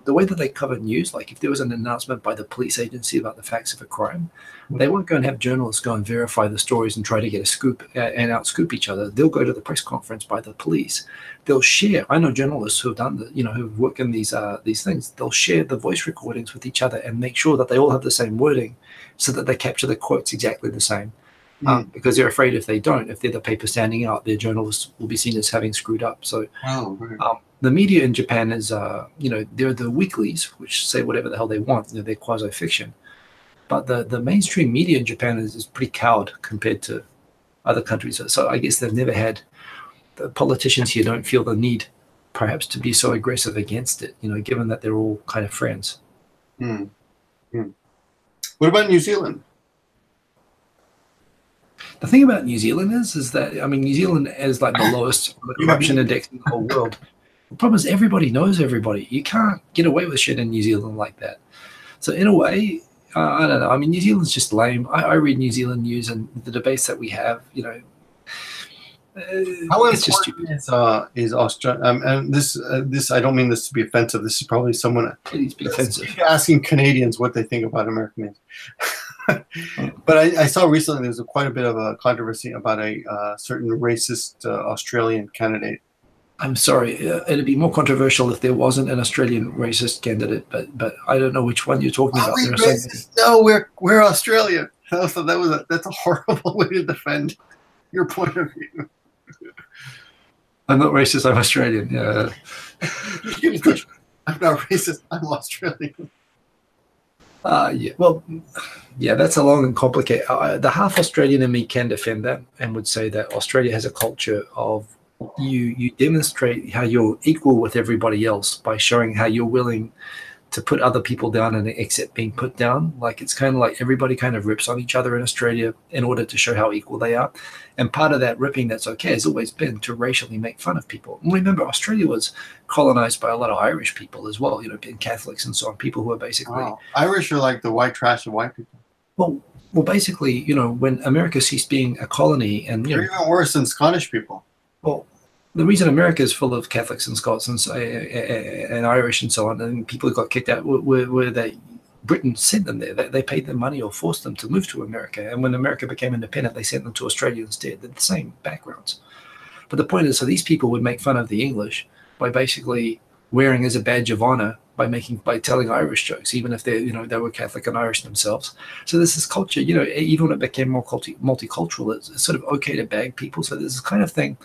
the way that they cover news, like if there was an announcement by the police agency about the facts of a crime, they won't go and have journalists go and verify the stories and try to get a scoop and outscoop each other. They'll go to the press conference by the police. They'll share. I know journalists who have done that, who've worked in these things. They'll share the voice recordings with each other and make sure that they all have the same wording, so that they capture the quotes exactly the same. Because they're afraid if they don't, if they're the paper standing out, their journalists will be seen as having screwed up. So the media in Japan is, they're the weeklies, which say whatever the hell they want. They're quasi-fiction. But the mainstream media in Japan is pretty cowed compared to other countries. So I guess they've never had, the politicians here don't feel the need perhaps to be so aggressive against it, given that they're all kind of friends. What about New Zealand? The thing about New Zealand is that, New Zealand is like the lowest corruption index in the whole world. The problem is everybody knows everybody. You can't get away with shit in New Zealand like that. So in a way, I don't know. New Zealand's just lame. I read New Zealand news and the debates that we have, it's just stupid. Is Australia? And this I don't mean this to be offensive. This is probably someone asking Canadians what they think about American news. But I saw recently there was quite a bit of a controversy about a certain racist Australian candidate. I'm sorry, it'd be more controversial if there wasn't an Australian racist candidate, but I don't know which one you're talking about. No, we're Australian. So that's a horrible way to defend your point of view. I'm not racist. I'm Australian. Yeah. I'm not racist. I'm Australian. That's a long and complicated. The half Australian in me can defend that and would say that Australia has a culture of you demonstrate how you're equal with everybody else by showing how you're willing to put other people down and accept being put down. Like it's kind of like everybody kind of rips on each other in Australia in order to show how equal they are. And part of that ripping that's okay has always been to racially make fun of people. And remember, Australia was colonized by a lot of Irish people as well, being Catholics and so on, people who are basically... Wow. Irish are like the white trash of white people. Well, basically, when America ceased being a colony and... They're even worse than Scottish people. Well, the reason America is full of Catholics and Scots and Irish and so on, and people who got kicked out were Britain sent them there. They paid them money or forced them to move to America. And when America became independent, they sent them to Australia instead. They're the same backgrounds. But the point is, so these people would make fun of the English by basically wearing as a badge of honor by telling Irish jokes, even if they were Catholic and Irish themselves. So there's this culture, even when it became more multicultural, it's sort of okay to bag people. So there's this kind of thing.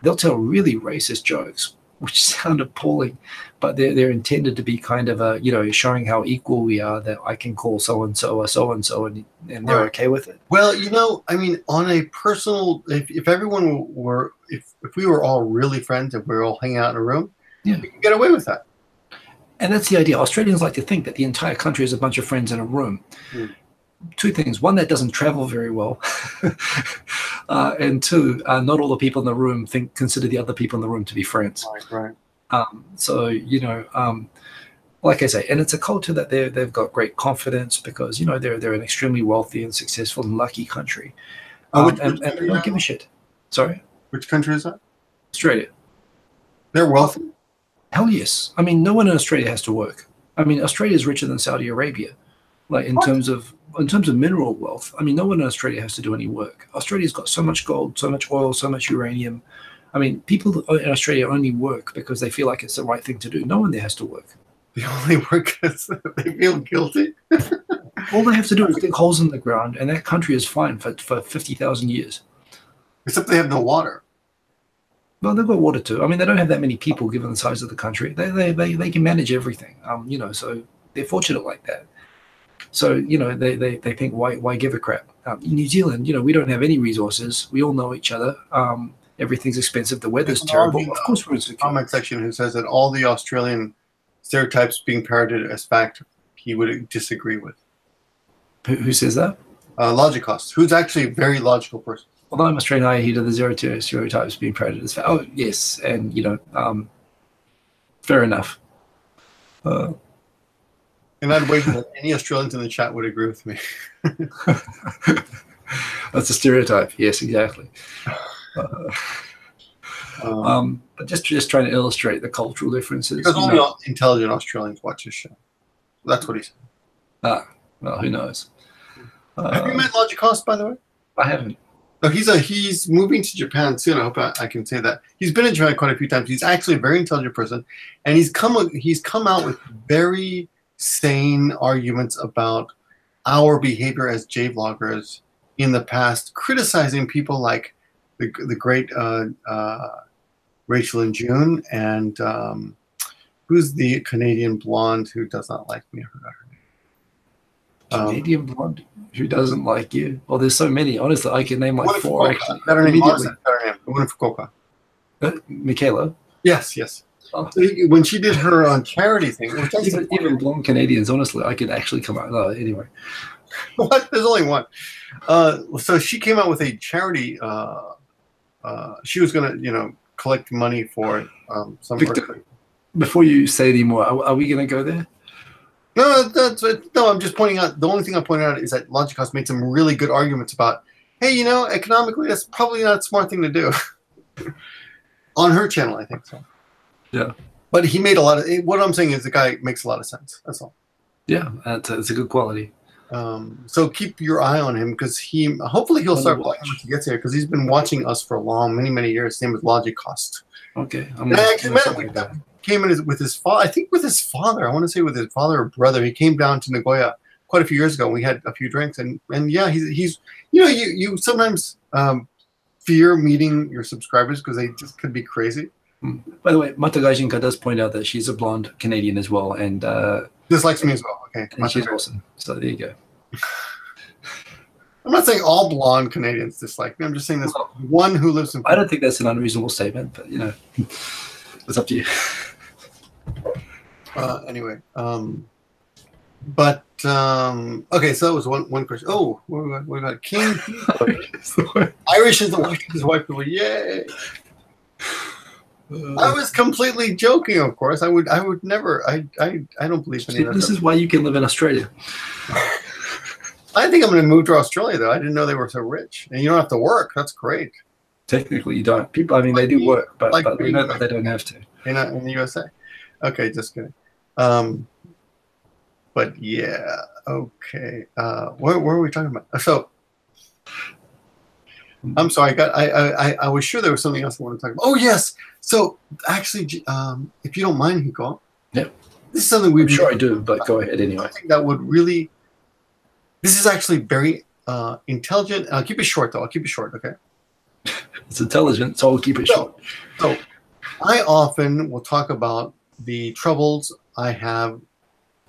They'll tell really racist jokes, which sound appalling, but they're intended to be kind of showing how equal we are, that I can call so-and-so or so-and-so and they're okay with it. Well, on a personal, if everyone were, if we were all really friends, if we were all hanging out in a room, we can get away with that. And that's the idea. Australians like to think that the entire country is a bunch of friends in a room. Two things. One, that doesn't travel very well. And two, not all the people in the room consider the other people in the room to be friends. Right. So, you know, like I say, and it's a culture that they've got great confidence because, you know, they're an extremely wealthy and successful and lucky country. And they don't give a shit. Sorry? Which country is that? Australia. They're wealthy? Hell yes. I mean, no one in Australia has to work. I mean, Australia is richer than Saudi Arabia. Like in terms of mineral wealth, I mean, no one in Australia has to do any work. Australia's got so much gold, so much oil, so much uranium. I mean, people in Australia only work because they feel like it's the right thing to do. No one there has to work. They only work because they feel guilty. All they have to do is dig holes in the ground, and that country is fine for 50,000 years. Except they have no water. Well, they've got water too. I mean, they don't have that many people given the size of the country. They can manage everything. You know, so they're fortunate like that. So, you know, they think, why give a crap? In New Zealand, you know, we don't have any resources. We all know each other. Everything's expensive. The weather's terrible. Of course, we're insecure. Comment section who says that all the Australian stereotypes being parroted as fact, he would disagree with. Who says that? Logicos, who's actually a very logical person. Although I'm Australian, I hear the stereotypes being parroted as fact. Oh, yes, and you know, fair enough. And I'd wager that any Australians in the chat would agree with me. That's a stereotype. Yes, exactly. But just trying to illustrate the cultural differences. Because only intelligent Australians watch this show. That's what he said. Well, who knows? Have you met Logicos, by the way? I haven't. No, he's moving to Japan soon. I hope I can say that. He's been in Japan quite a few times. He's actually a very intelligent person, and he's come out with very sane arguments about our behavior as J-vloggers in the past, criticizing people like the great Rachel and June, and who's the Canadian blonde who does not like me? I forgot her name. Canadian blonde who doesn't like you? Well, there's so many. Honestly, I can name like four. Actually, better name. The one in Fukuoka. Michaela. Yes. Oh. When she did her charity thing, even blonde Canadians, honestly, I could actually come out. No, anyway. What? There's only one. So she came out with a charity. She was going to, you know, collect money for some. Victor, before you say any more, are we going to go there? No, no. I'm just pointing out. The only thing I pointed out is that Logicos made some really good arguments about, hey, you know, economically, that's probably not a smart thing to do. On her channel, I think so. Yeah. But he made a lot of. What I'm saying is the guy makes a lot of sense. That's all. Yeah, it's a good quality. So keep your eye on him because hopefully he'll start watching once he gets here because he's been watching us for many years. Same with Logicos. Okay. Came in with his father. I think with his father. I want to say with his father or brother. He came down to Nagoya quite a few years ago. We had a few drinks and yeah, he's you know you sometimes fear meeting your subscribers because they just could be crazy. By the way, Mata Gaijinka does point out that she's a blonde Canadian as well, and dislikes me as well. Okay, and she's awesome. So there you go. I'm not saying all blonde Canadians dislike me. I'm just saying this one who lives in. I don't think that's an unreasonable statement, but you know, it's up to you. Anyway, okay, so that was one question. Oh, we got King. Irish is the white people. Yay! I was completely joking, of course. I would never. I don't believe in it. This is why you can live in Australia. I think I'm going to move to Australia, though. I didn't know they were so rich, and you don't have to work. That's great. Technically, you don't. People, I mean, they do work, but they know that they don't have to. You're not in the USA. Okay, just kidding. But yeah, okay. Where were we talking about? So. I'm sorry. I was sure there was something else I wanted to talk about. Oh yes. So actually, if you don't mind, Hiko. Yeah. This is something we've. I'm sure I do, but go ahead anyway. I think that would really. This is actually very intelligent. I'll keep it short though. I'll keep it short. Okay. It's intelligent, so I'll keep it short. So, I often will talk about the troubles I have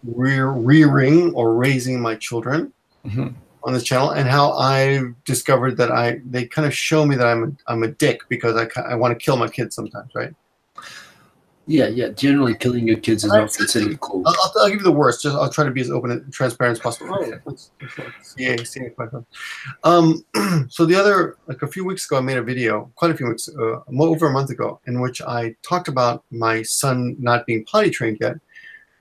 rearing or raising my children. Mm-hmm. On this channel, and how I've discovered that they kind of show me that I'm a dick because I want to kill my kids sometimes, right? Yeah. Generally, killing your kids is not considered cool. I'll give you the worst. I'll try to be as open and transparent as possible. Oh, let's look. CA, my phone. So a few weeks ago, I made a video, quite a few weeks, over a month ago, in which I talked about my son not being potty trained yet,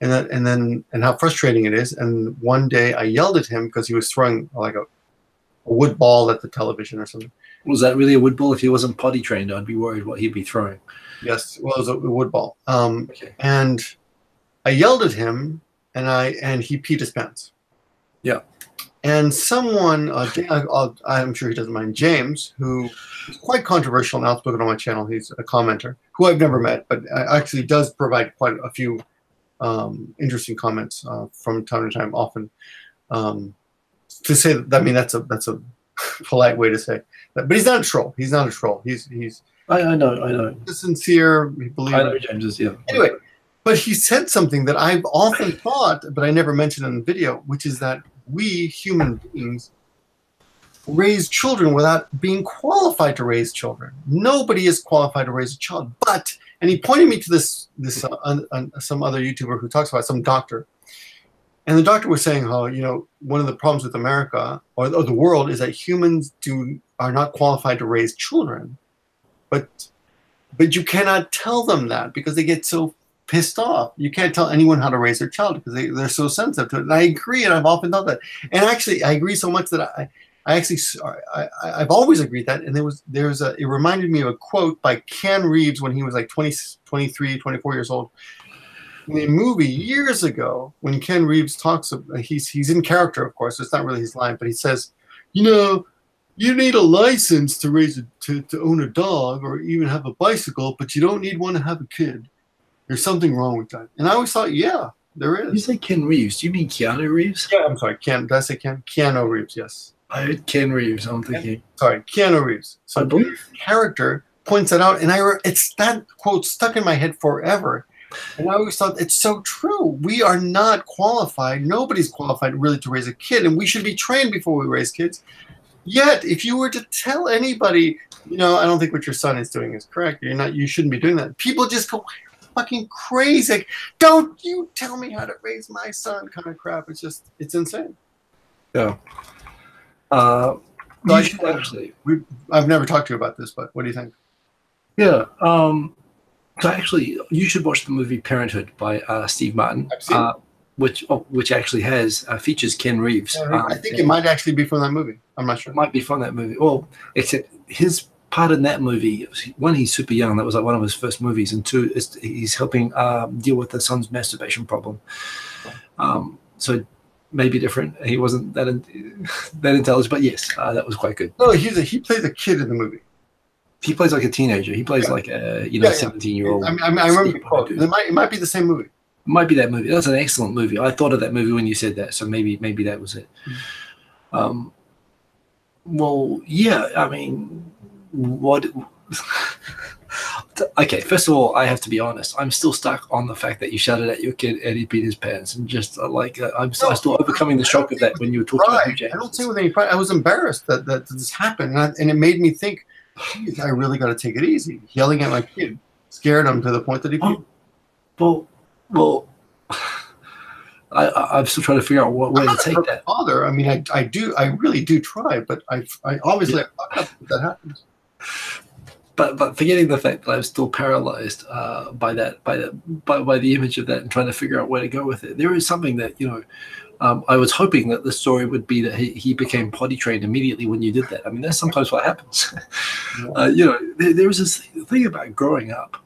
and how frustrating it is. And one day I yelled at him because he was throwing like a wood ball at the television or something. Was that really a wood ball? If he wasn't potty trained, I'd be worried what he'd be throwing. Yes, well, it was a wood ball. Okay. And I yelled at him, and he peed his pants. Yeah. And someone, I'm sure he doesn't mind, James, who is quite controversial and outspoken on my channel. He's a commenter who I've never met, but actually does provide quite a few interesting comments from time to time, often. To say that, I mean, that's a polite way to say that. But he's not a troll. He's not a troll. He's I know. He's sincere. He believes. I know James is, yeah. Anyway, but he said something that I've often thought, but I never mentioned in the video, which is that we human beings raise children without being qualified to raise children. Nobody is qualified to raise a child. And he pointed me to some other YouTuber who talks about some doctor. And the doctor was saying how, one of the problems with America or the world is that humans are not qualified to raise children. But you cannot tell them that because they get so pissed off. You can't tell anyone how to raise their child because they're so sensitive to it. And I agree, and I've often thought that. And actually, I agree so much that I've always agreed that. And it reminded me of a quote by Ken Reeves when he was like 23, 24 years old. In a movie years ago, when Ken Reeves talks, he's in character, of course. So it's not really his line, but he says, you need a license to to own a dog or even have a bicycle, but you don't need one to have a kid. There's something wrong with that. And I always thought, yeah, there is. You say Ken Reeves? Do you mean Keanu Reeves? Yeah, I'm sorry. Did I say Ken? Keanu Reeves, yes. I heard Ken Reeves. I'm thinking. Sorry, Keanu Reeves. So I believe character points that out, and it's that quote stuck in my head forever. And I always thought it's so true. We are not qualified. Nobody's qualified really to raise a kid, and we should be trained before we raise kids. Yet, if you were to tell anybody, I don't think what your son is doing is correct. You shouldn't be doing that. People just go fucking crazy. Don't you tell me how to raise my son, kind of crap. It's insane. Yeah. I've never talked to you about this, but what do you think? Yeah. So actually, you should watch the movie Parenthood by Steve Martin, which actually features Ken Reeves. I think it might actually be from that movie. I'm not sure. It might be from that movie. Well, except his part in that movie, one, he's super young. That was like one of his first movies, and two, he's helping deal with the son's masturbation problem. So maybe different. He wasn't that intelligent, but yes, that was quite good. No, he plays a kid in the movie. He plays like a teenager. He plays like a 17-year-old. I remember the quote. It might be the same movie. It might be that movie. That's an excellent movie. I thought of that movie when you said that, so maybe that was it. Well, yeah. I mean, what? Okay, first of all, I have to be honest. I'm still stuck on the fact that you shouted at your kid and he peed his pants, and just I'm still overcoming the shock of that when you were talking about James. I don't say with any pride. I was embarrassed that this happened, and it made me think, geez, I really got to take it easy. Yelling at my kid scared him to the point that he peed. Well, I'm still trying to figure out what way to take that. Father, I mean, I really do try, but I obviously fuck up if that happens. But forgetting the fact that I'm still paralyzed by the image of that and trying to figure out where to go with it. There is something that I was hoping that the story would be that he became potty trained immediately when you did that. I mean, that's sometimes what happens. There was this thing about growing up.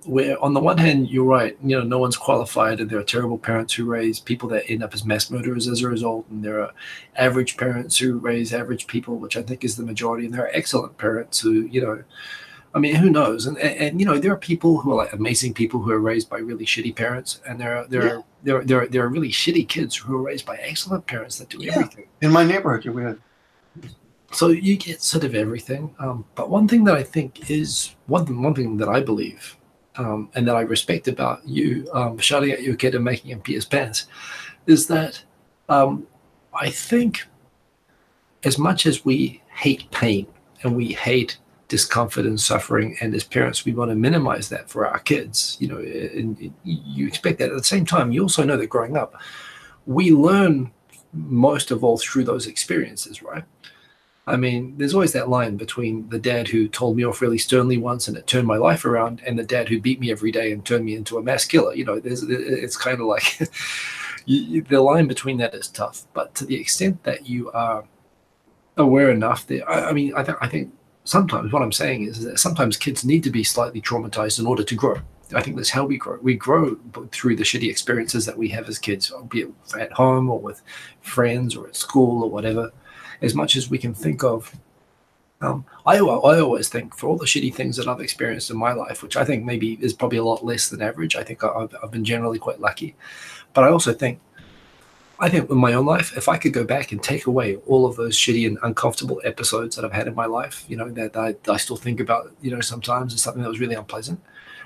Where on the one hand, you're right, no one's qualified, and there are terrible parents who raise people that end up as mass murderers as a result, and there are average parents who raise average people, which I think is the majority, and there are excellent parents who, I mean, who knows? And there are people who are like amazing people who are raised by really shitty parents, and there are really shitty kids who are raised by excellent parents that do everything. In my neighborhood, we had. So you get sort of everything, but one thing that I think is one thing that I believe, and that I respect about you shouting at your kid and making him pee his pants, is that I think as much as we hate pain and we hate discomfort and suffering, and as parents we want to minimize that for our kids, you know, and you expect that. At the same time, you also know that growing up we learn most of all through those experiences, right? I mean, there's always that line between the dad who told me off really sternly once and it turned my life around, and the dad who beat me every day and turned me into a mass killer. You know, it's kind of like the line between that is tough. But to the extent that you are aware enough, that I think sometimes what I'm saying is that sometimes kids need to be slightly traumatized in order to grow. I think that's how we grow. We grow through the shitty experiences that we have as kids, be it at home or with friends or at school or whatever. As much as we can think of, I always think for all the shitty things that I've experienced in my life, which I think maybe is probably a lot less than average. I think I've been generally quite lucky. But I also think in my own life, if I could go back and take away all of those shitty and uncomfortable episodes that I've had in my life, you know, that I still think about, you know, sometimes as something that was really unpleasant.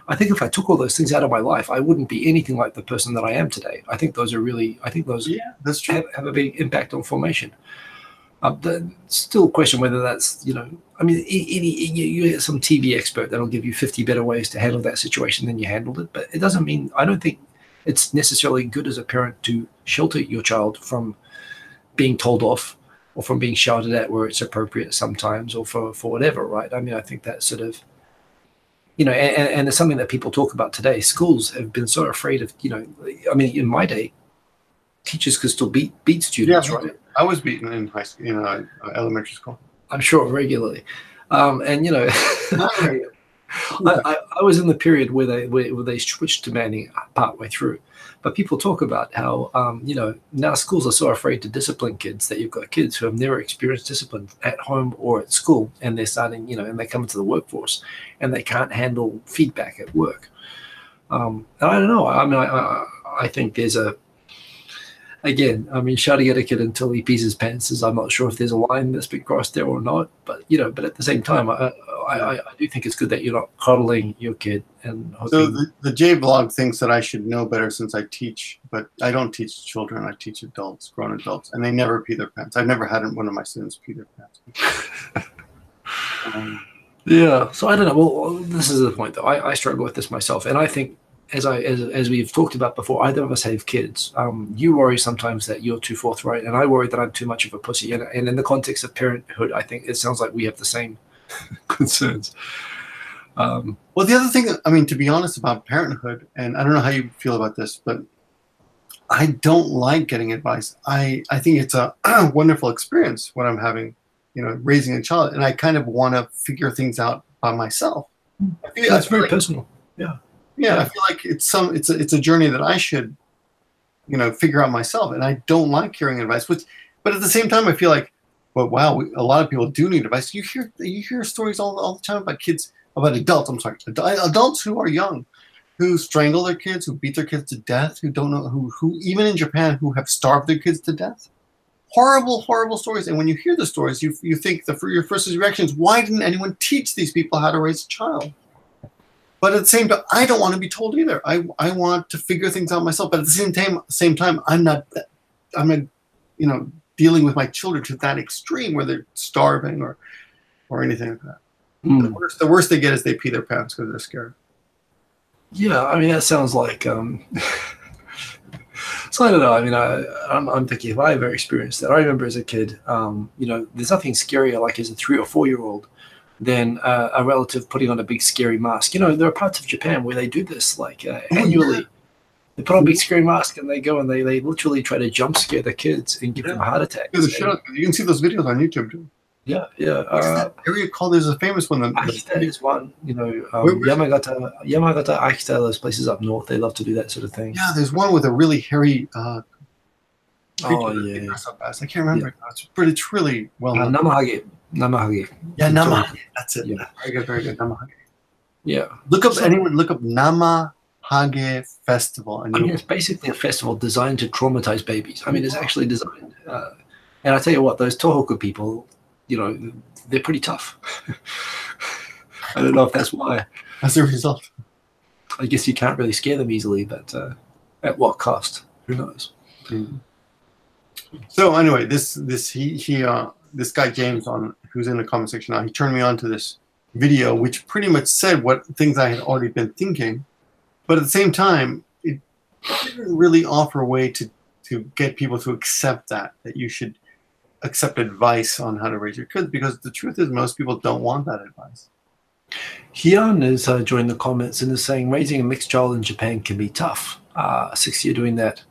I think if I took all those things out of my life, I wouldn't be anything like the person that I am today. I think those that's true. have a big impact on formation. Still question whether that's, you know, I mean, you get some TV expert that'll give you 50 better ways to handle that situation than you handled it. But it doesn't mean, I don't think it's necessarily good as a parent to shelter your child from being told off or from being shouted at where it's appropriate sometimes, or for whatever, right? I mean, I think that sort of, you know, and it's something that people talk about today. Schools have been so afraid of, you know, I mean, in my day, teachers could still beat students, right? I was beaten in high school, you know, elementary school. I'm sure regularly, and you know, I was in the period where they switched to manning partway through. But people talk about how you know, now schools are so afraid to discipline kids that you've got kids who have never experienced discipline at home or at school, and they're starting, you know, and they come into the workforce and they can't handle feedback at work. And I don't know. I mean, I think there's a, again, I mean, shouting at a kid until he pees his pants is, I'm not sure if there's a line that's been crossed there or not. But, you know, but at the same time, I do think it's good that you're not coddling your kid. And so the J-Blog thinks that I should know better since I teach, but I don't teach children. I teach adults, grown adults, and they never pee their pants. I've never had one of my students pee their pants. Yeah. So I don't know. Well, this is the point, though. I struggle with this myself, and I think, as we've talked about before, either of us have kids. You worry sometimes that you're too forthright, and I worry that I'm too much of a pussy. And in the context of parenthood, I think it sounds like we have the same concerns. Well, the other thing, I mean, to be honest about parenthood, and I don't know how you feel about this, but I don't like getting advice. I think it's a wonderful experience when I'm having, you know, raising a child, and I kind of want to figure things out by myself. That's very personal. Yeah. Yeah, I feel like it's a journey that I should, you know, figure out myself, and I don't like hearing advice. But at the same time, I feel like, well, wow, a lot of people do need advice. You hear stories all the time about kids, about adults. I'm sorry, adults who are young, who strangle their kids, who beat their kids to death, who don't know, who even in Japan, who have starved their kids to death. Horrible, horrible stories. And when you hear the stories, you think your first reaction is, why didn't anyone teach these people how to raise a child? But at the same time, I don't want to be told either. I want to figure things out myself. But at the same time, I'm not, you know, dealing with my children to that extreme where they're starving or anything like that. The worst they get is they pee their pants because they're scared. Yeah, I mean, that sounds like. So I don't know. I mean, I'm thinking if I ever experienced that. I remember as a kid, you know, there's nothing scarier like as a 3 or 4 year old than a relative putting on a big scary mask. You know, there are parts of Japan where they do this like annually. Yeah. They put on a big scary mask and they go and they literally try to jump scare the kids and give them heart attacks. You can see those videos on YouTube too. Yeah, yeah. What's that area called? There's a famous one. Akita is one. You know, Yamagata, Akita, those places up north, they love to do that sort of thing. Yeah, there's one with a really hairy. Oh yeah. I can't remember. Yeah. But it's really well known. Namahage. Yeah, Namahage. That's it. Yeah. Very good. Namahage. Yeah. Look up Namahage Festival. I mean, it's basically a festival designed to traumatize babies. I mean, it's actually designed. And I tell you what, those Tohoku people, you know, they're pretty tough. I don't know if that's why. As a result. I guess you can't really scare them easily, but at what cost? Who knows? Mm-hmm. So anyway, this guy James who's in the comment section now, he turned me on to this video, which pretty much said what things I had already been thinking, but at the same time, it didn't really offer a way to get people to accept that you should accept advice on how to raise your kids, because the truth is most people don't want that advice. Hyun has joined the comments and is saying raising a mixed child in Japan can be tough. 6 year doing that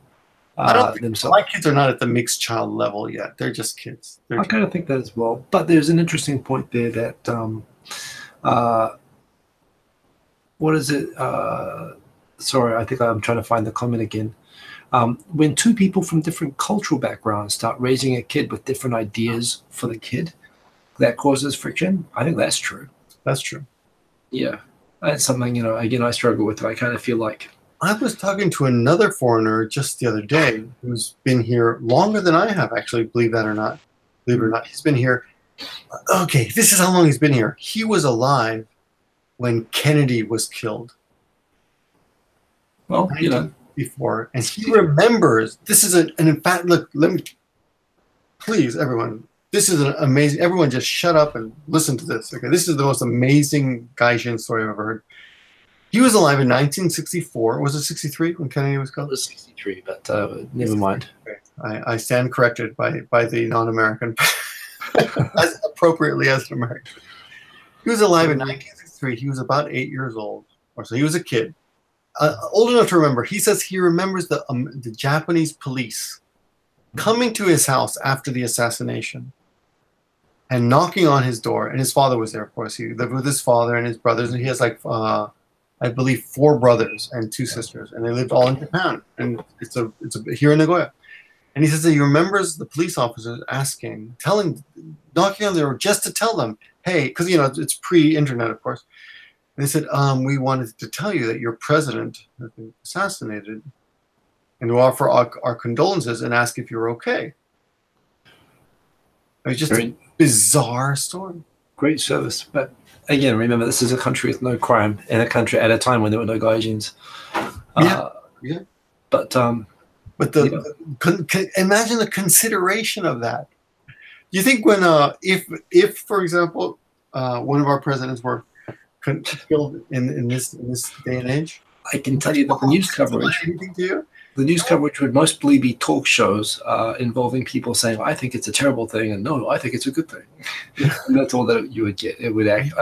I don't think themselves. my kids are not at the mixed child level yet. They're just kids. I kind of think that as well. But there's an interesting point there that what is it? Sorry, I think I'm trying to find the comment again. When two people from different cultural backgrounds start raising a kid with different ideas for the kid, that causes friction. I think that's true. That's true. Yeah. That's something, again, I struggle with. I kind of feel like. I was talking to another foreigner just the other day who's been here longer than I have, actually, believe it or not. He's been here. Okay, this is how long he's been here. He was alive when Kennedy was killed. Well, before, and he remembers. This is and in fact, look, let me, please, everyone. This is an amazing. Everyone, just shut up and listen to this. Okay, this is the most amazing Gaijin story I've ever heard. He was alive in 1964. Was it 63 when Kennedy was killed? It was 63, but never mind. Okay. I stand corrected by the non-American, as appropriately as an American. He was alive in 1963. He was about 8 years old, or so. He was a kid, old enough to remember. He says he remembers the Japanese police coming to his house after the assassination and knocking on his door. And his father was there, of course. He lived with his father and his brothers, and he has like I believe 4 brothers and 2 sisters, and they lived all in Japan. And it's here in Nagoya. And he says that he remembers the police officers knocking on their door just to tell them, hey, because it's pre-internet, of course. And they said, we wanted to tell you that your president has been assassinated, and to offer our condolences and ask if you're okay. It was just a bizarre story. Great service, but again, remember, this is a country with no crime, and a country at a time when there were no gaijins. Yeah. But imagine the consideration of that. Do you think when if for example one of our presidents were killed in this day and age, I can tell you that the news coverage. Anything to you? The news coverage would mostly be talk shows involving people saying, I think it's a terrible thing, and no, I think it's a good thing. And that's all that you would get. It would act.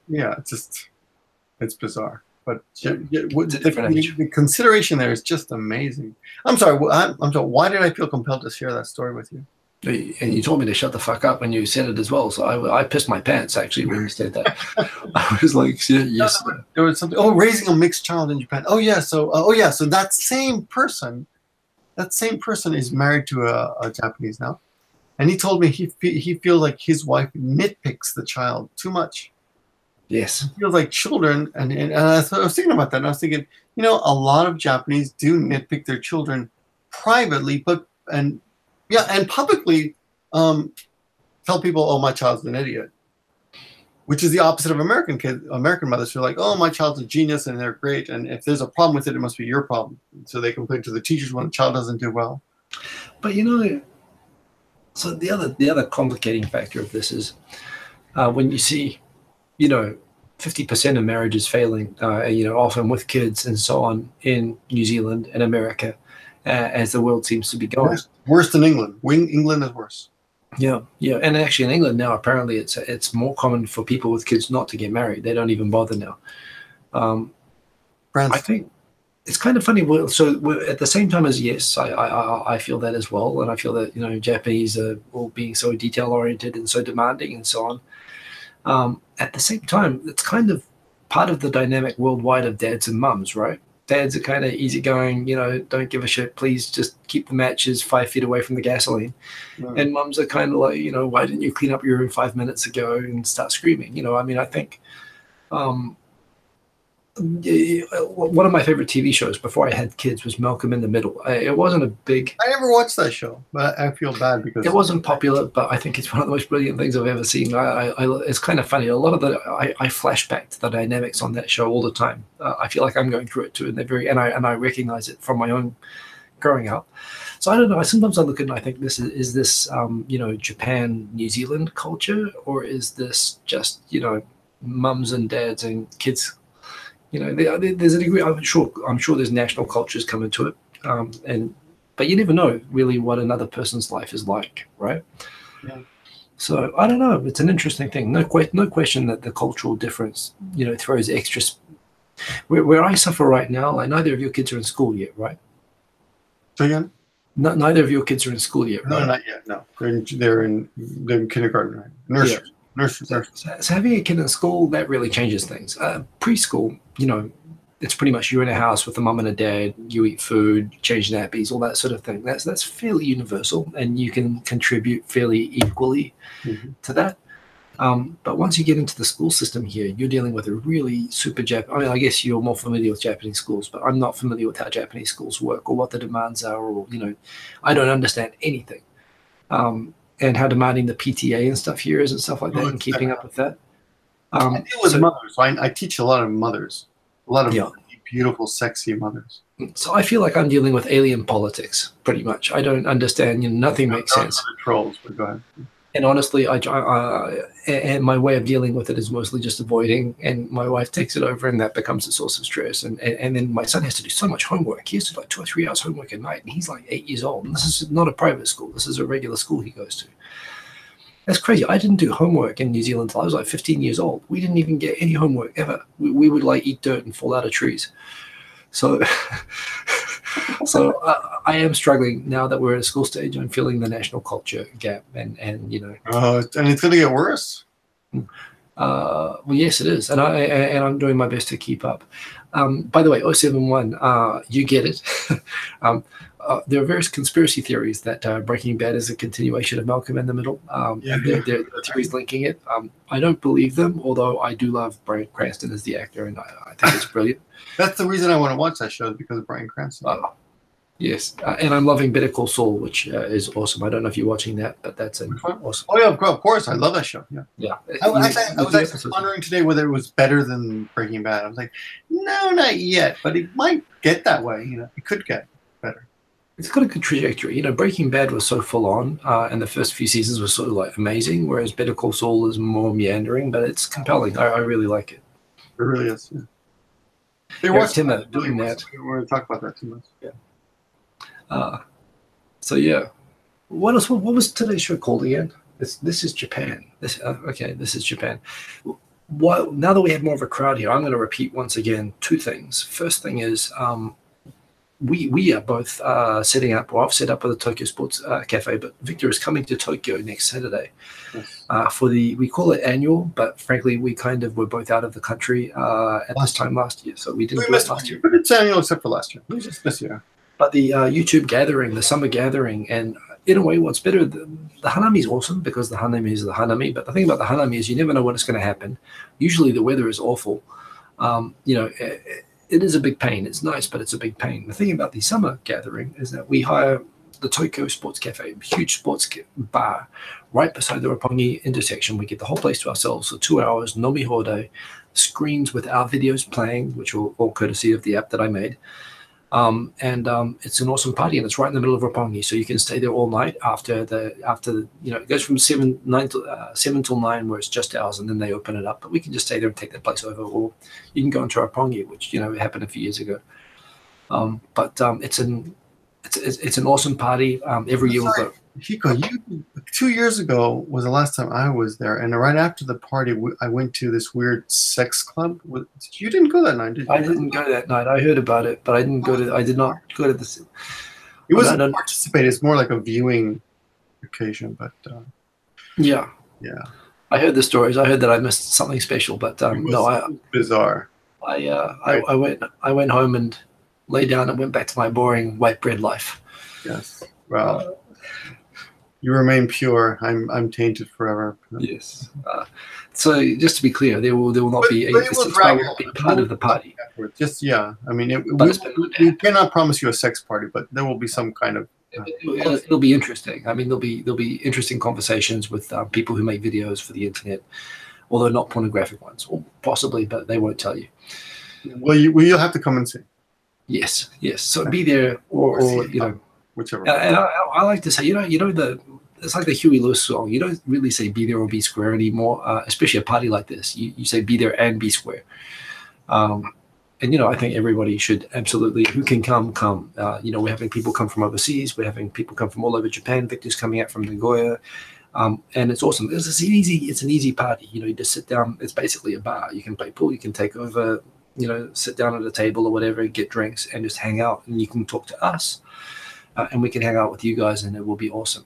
It's bizarre. But the consideration there is just amazing. I'm sorry. Why did I feel compelled to share that story with you? And you told me to shut the fuck up when you said it as well. So I pissed my pants, actually, when you said that. I was like, yes. There was something. Oh, raising a mixed child in Japan. Oh, yeah. So that same person is married to a Japanese now. And he told me he feels like his wife nitpicks the child too much. Yes. He feels like children. And I was thinking about that. And I was thinking, a lot of Japanese do nitpick their children privately, and publicly tell people, oh, my child's an idiot, which is the opposite of American mothers who are like, oh, my child's a genius and they're great. And if there's a problem with it, it must be your problem. So they complain to the teachers when the child doesn't do well. But so the other complicating factor of this is when you see, 50% of marriages failing, often with kids and so on in New Zealand and America, as the world seems to be going. Worse than England. England is worse. Yeah. And actually in England now, apparently it's more common for people with kids not to get married. They don't even bother now. I think it's kind of funny. So we're, at the same time as, yes, I feel that as well. And I feel that, Japanese are all being so detail-oriented and so demanding and so on. At the same time, it's kind of part of the dynamic worldwide of dads and mums, right? Dads are kind of easygoing, don't give a shit. Please just keep the matches 5 feet away from the gasoline. Right. And mums are kind of like, why didn't you clean up your room 5 minutes ago and start screaming? I think one of my favorite TV shows before I had kids was Malcolm in the Middle. It wasn't a big... I never watched that show, but I feel bad because... It wasn't popular, but I think it's one of the most brilliant things I've ever seen. It's kind of funny. A lot of I flash back to the dynamics on that show all the time. I feel like I'm going through it too, and I recognize it from my own growing up. So I don't know. Sometimes I look at it and I think this is this Japan, New Zealand culture, or is this just, mums and dads and kids. You know, there's a degree. I'm sure there's national cultures come into it, but you never know really what another person's life is like, right? Yeah. So I don't know. It's an interesting thing. No question that the cultural difference, you know, throws extra. Where I suffer right now, like neither of your kids are in school yet, right? So again? Neither of your kids are in school yet, right? No, not yet. No, they're in kindergarten, right? Nursery. Yeah. Nursery. So having a kid in school, that really changes things. Preschool, you know, it's pretty much you're in a house with a mum and a dad. You eat food, change nappies, all that sort of thing. That's fairly universal, and you can contribute fairly equally to that. But once you get into the school system here, you're dealing with a really super I mean, I guess you're more familiar with Japanese schools, but I'm not familiar with how Japanese schools work or what the demands are, or, you know, I don't understand anything. And how demanding the PTA and stuff here is and stuff like that, and keeping up with that. I deal with mothers. I teach a lot of mothers, a lot of beautiful, sexy mothers. So I feel like I'm dealing with alien politics, pretty much. I don't understand. You know, nothing makes sense. Trolls, but go ahead. And honestly, and my way of dealing with it is mostly just avoiding, and my wife takes it over, and that becomes a source of stress. And then my son has to do so much homework. He has to do like 2 or 3 hours homework a night, and he's like 8 years old. And this is not a private school. This is a regular school he goes to. That's crazy. I didn't do homework in New Zealand until I was like 15 years old. We didn't even get any homework ever. We would like eat dirt and fall out of trees. So, I am struggling now that we're at a school stage. I'm feeling the national culture gap, and you know. And it's going to get worse. Well, yes, it is, and I'm doing my best to keep up. By the way, 071, you get it. There are various conspiracy theories that Breaking Bad is a continuation of Malcolm in the Middle. There are theories linking it. I don't believe them, although I do love Bryan Cranston as the actor, and I think it's brilliant. That's the reason I want to watch that show, because of Bryan Cranston. Yes, and I'm loving Better Call Saul, which is awesome. I don't know if you're watching that, but that's awesome. Oh yeah, of course, I love that show. Yeah. I was actually wondering today whether it was better than Breaking Bad. I was like, no, not yet, but it might get that way. You know, it could get better. It's got a good trajectory. You know, Breaking Bad was so full on, and the first few seasons were sort of like amazing, whereas Better Call Saul is more meandering, but it's compelling. I really like it. It really is. Yeah. They were doing that. We're going to talk about that too much. Yeah. So yeah, what else? What was today's show called again? This is Japan. This is Japan. Now that we have more of a crowd here, I'm going to repeat once again 2 things. First thing is, we are both setting up, or I've set up with the Tokyo Sports Cafe, but Victor is coming to Tokyo next Saturday for we call it annual, but frankly, we kind of were both out of the country at this time last year, so we didn't do it last year. But it's annual except for last year. It was just this year. But the YouTube gathering, the summer gathering, and in a way, what's better, the hanami is awesome because the hanami is the hanami, but the thing about the hanami is you never know when it's going to happen. Usually the weather is awful. You know, it is a big pain. It's nice, but it's a big pain. The thing about the summer gathering is that we hire the Tokyo Sports Cafe, a huge sports bar, right beside the Roppongi intersection. We get the whole place to ourselves for 2 hours, nomi hode, screens with our videos playing, which are all courtesy of the app that I made. It's an awesome party, and it's right in the middle of Roppongi, so you can stay there all night after you know, it goes from 7 till 9, where it's just ours, and then they open it up. But we can just stay there and take that place over, or you can go into Roppongi, which, you know, happened a few years ago. It's an awesome party. Every year we'll go. Hiko, 2 years ago was the last time I was there, and right after the party, I went to this weird sex club. You didn't go that night, did you? I didn't go that night. I heard about it, but I didn't go to. I did not go to this. It wasn't participate. It's more like a viewing occasion, but yeah. I heard the stories. I heard that I missed something special, but bizarre. I went home and lay down and went back to my boring white bread life. Yes. Well. You remain pure. I'm tainted forever. Yes. So just to be clear, there will not be will be part of the party. Just I mean, we cannot promise you a sex party, but there will be some kind of. It'll be interesting. I mean, there'll be interesting conversations with people who make videos for the internet, although not pornographic ones, or possibly, but they won't tell you. Well, you'll have to come and see. Yes. So be there, or you know. Whichever. And I like to say, you know, it's like the Huey Lewis song. You don't really say be there or be square anymore, especially a party like this. You say be there and be square. And, you know, I think everybody should absolutely, who can come. You know, we're having people come from overseas. We're having people come from all over Japan. Victor's coming out from Nagoya. And it's awesome. It's an easy party. You know, you just sit down. It's basically a bar. You can play pool. You can take over, you know, sit down at a table or whatever, get drinks and just hang out. And you can talk to us and we can hang out with you guys and it will be awesome.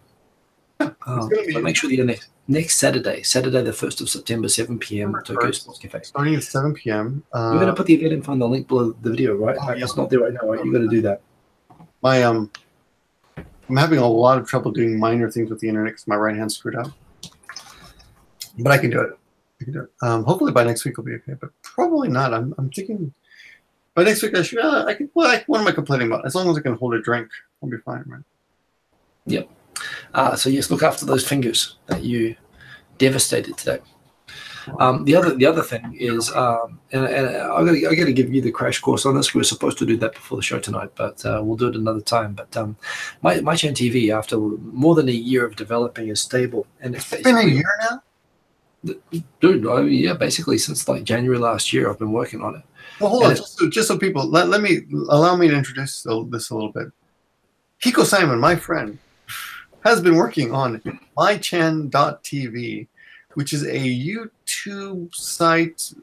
But make sure that next Saturday, the 1st of September, 7 p.m. Tokyo Sports Cafe. Starting at 7 p.m. We're going to put the event info on the link below the video, right? Oh, yeah. It's not there right now, right? You got to do that. I'm having a lot of trouble doing minor things with the internet because my right hand's screwed up. But I can do it. Hopefully by next week will be okay, but probably not. I'm thinking by next week I should. I can. Well, what am I complaining about? As long as I can hold a drink, I'll be fine, right? Yep. So yes, look after those fingers that you devastated today. The other thing is, and I got to give you the crash course on this. We were supposed to do that before the show tonight, but we'll do it another time. But my Chan TV, after more than a year of developing, is stable, and it's been a year now. Dude, yeah, basically since like January last year, I've been working on it. Well, hold on, just so people allow me to introduce this a little bit. Hikosaemon, my friend, has been working on mychan.tv, which is a YouTube site,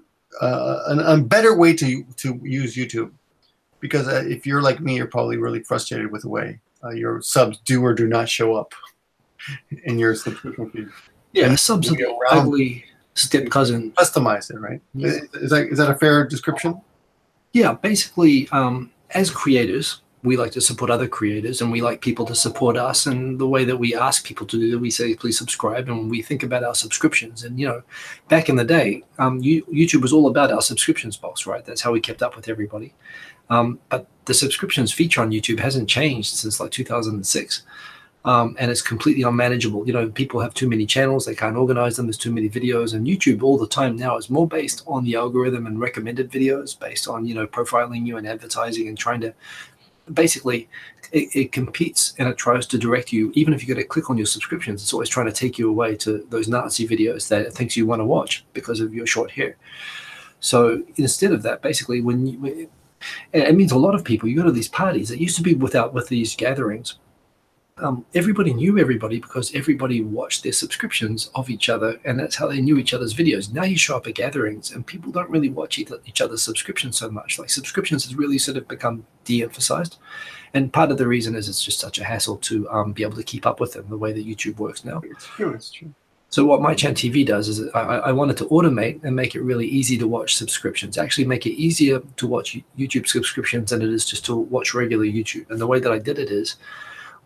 a better way to use YouTube. Because if you're like me, you're probably really frustrated with the way your subs do or do not show up in your subscription feed. Yeah, subs are the ugly step cousin. Customize it, right? Yeah. Is that a fair description? Yeah, basically, as creators, we like to support other creators, and we like people to support us. And the way that we ask people to do that, we say, please subscribe, and we think about our subscriptions. And, you know, back in the day, YouTube was all about our subscriptions box, right? That's how we kept up with everybody. But the subscriptions feature on YouTube hasn't changed since like 2006. And it's completely unmanageable. You know, people have too many channels. They can't organize them. There's too many videos. And YouTube all the time now is more based on the algorithm and recommended videos, based on, you know, profiling you and advertising and trying to basically it competes and it tries to direct you. Even if you go to click on your subscriptions, it's always trying to take you away to those Nazi videos that it thinks you want to watch because of your short hair. So instead of that, basically, it means a lot of people, you go to these parties that used to be with these gatherings. Everybody knew everybody because everybody watched their subscriptions of each other, and that's how they knew each other's videos. Now you show up at gatherings and people don't really watch each other's subscriptions so much. Like subscriptions has really sort of become de-emphasized, and part of the reason is it's just such a hassle to be able to keep up with them the way that YouTube works now. It's true. So what mychan TV does is I wanted to automate and make it really easy to watch subscriptions, actually make it easier to watch YouTube subscriptions than it is just to watch regular YouTube. And the way that I did it is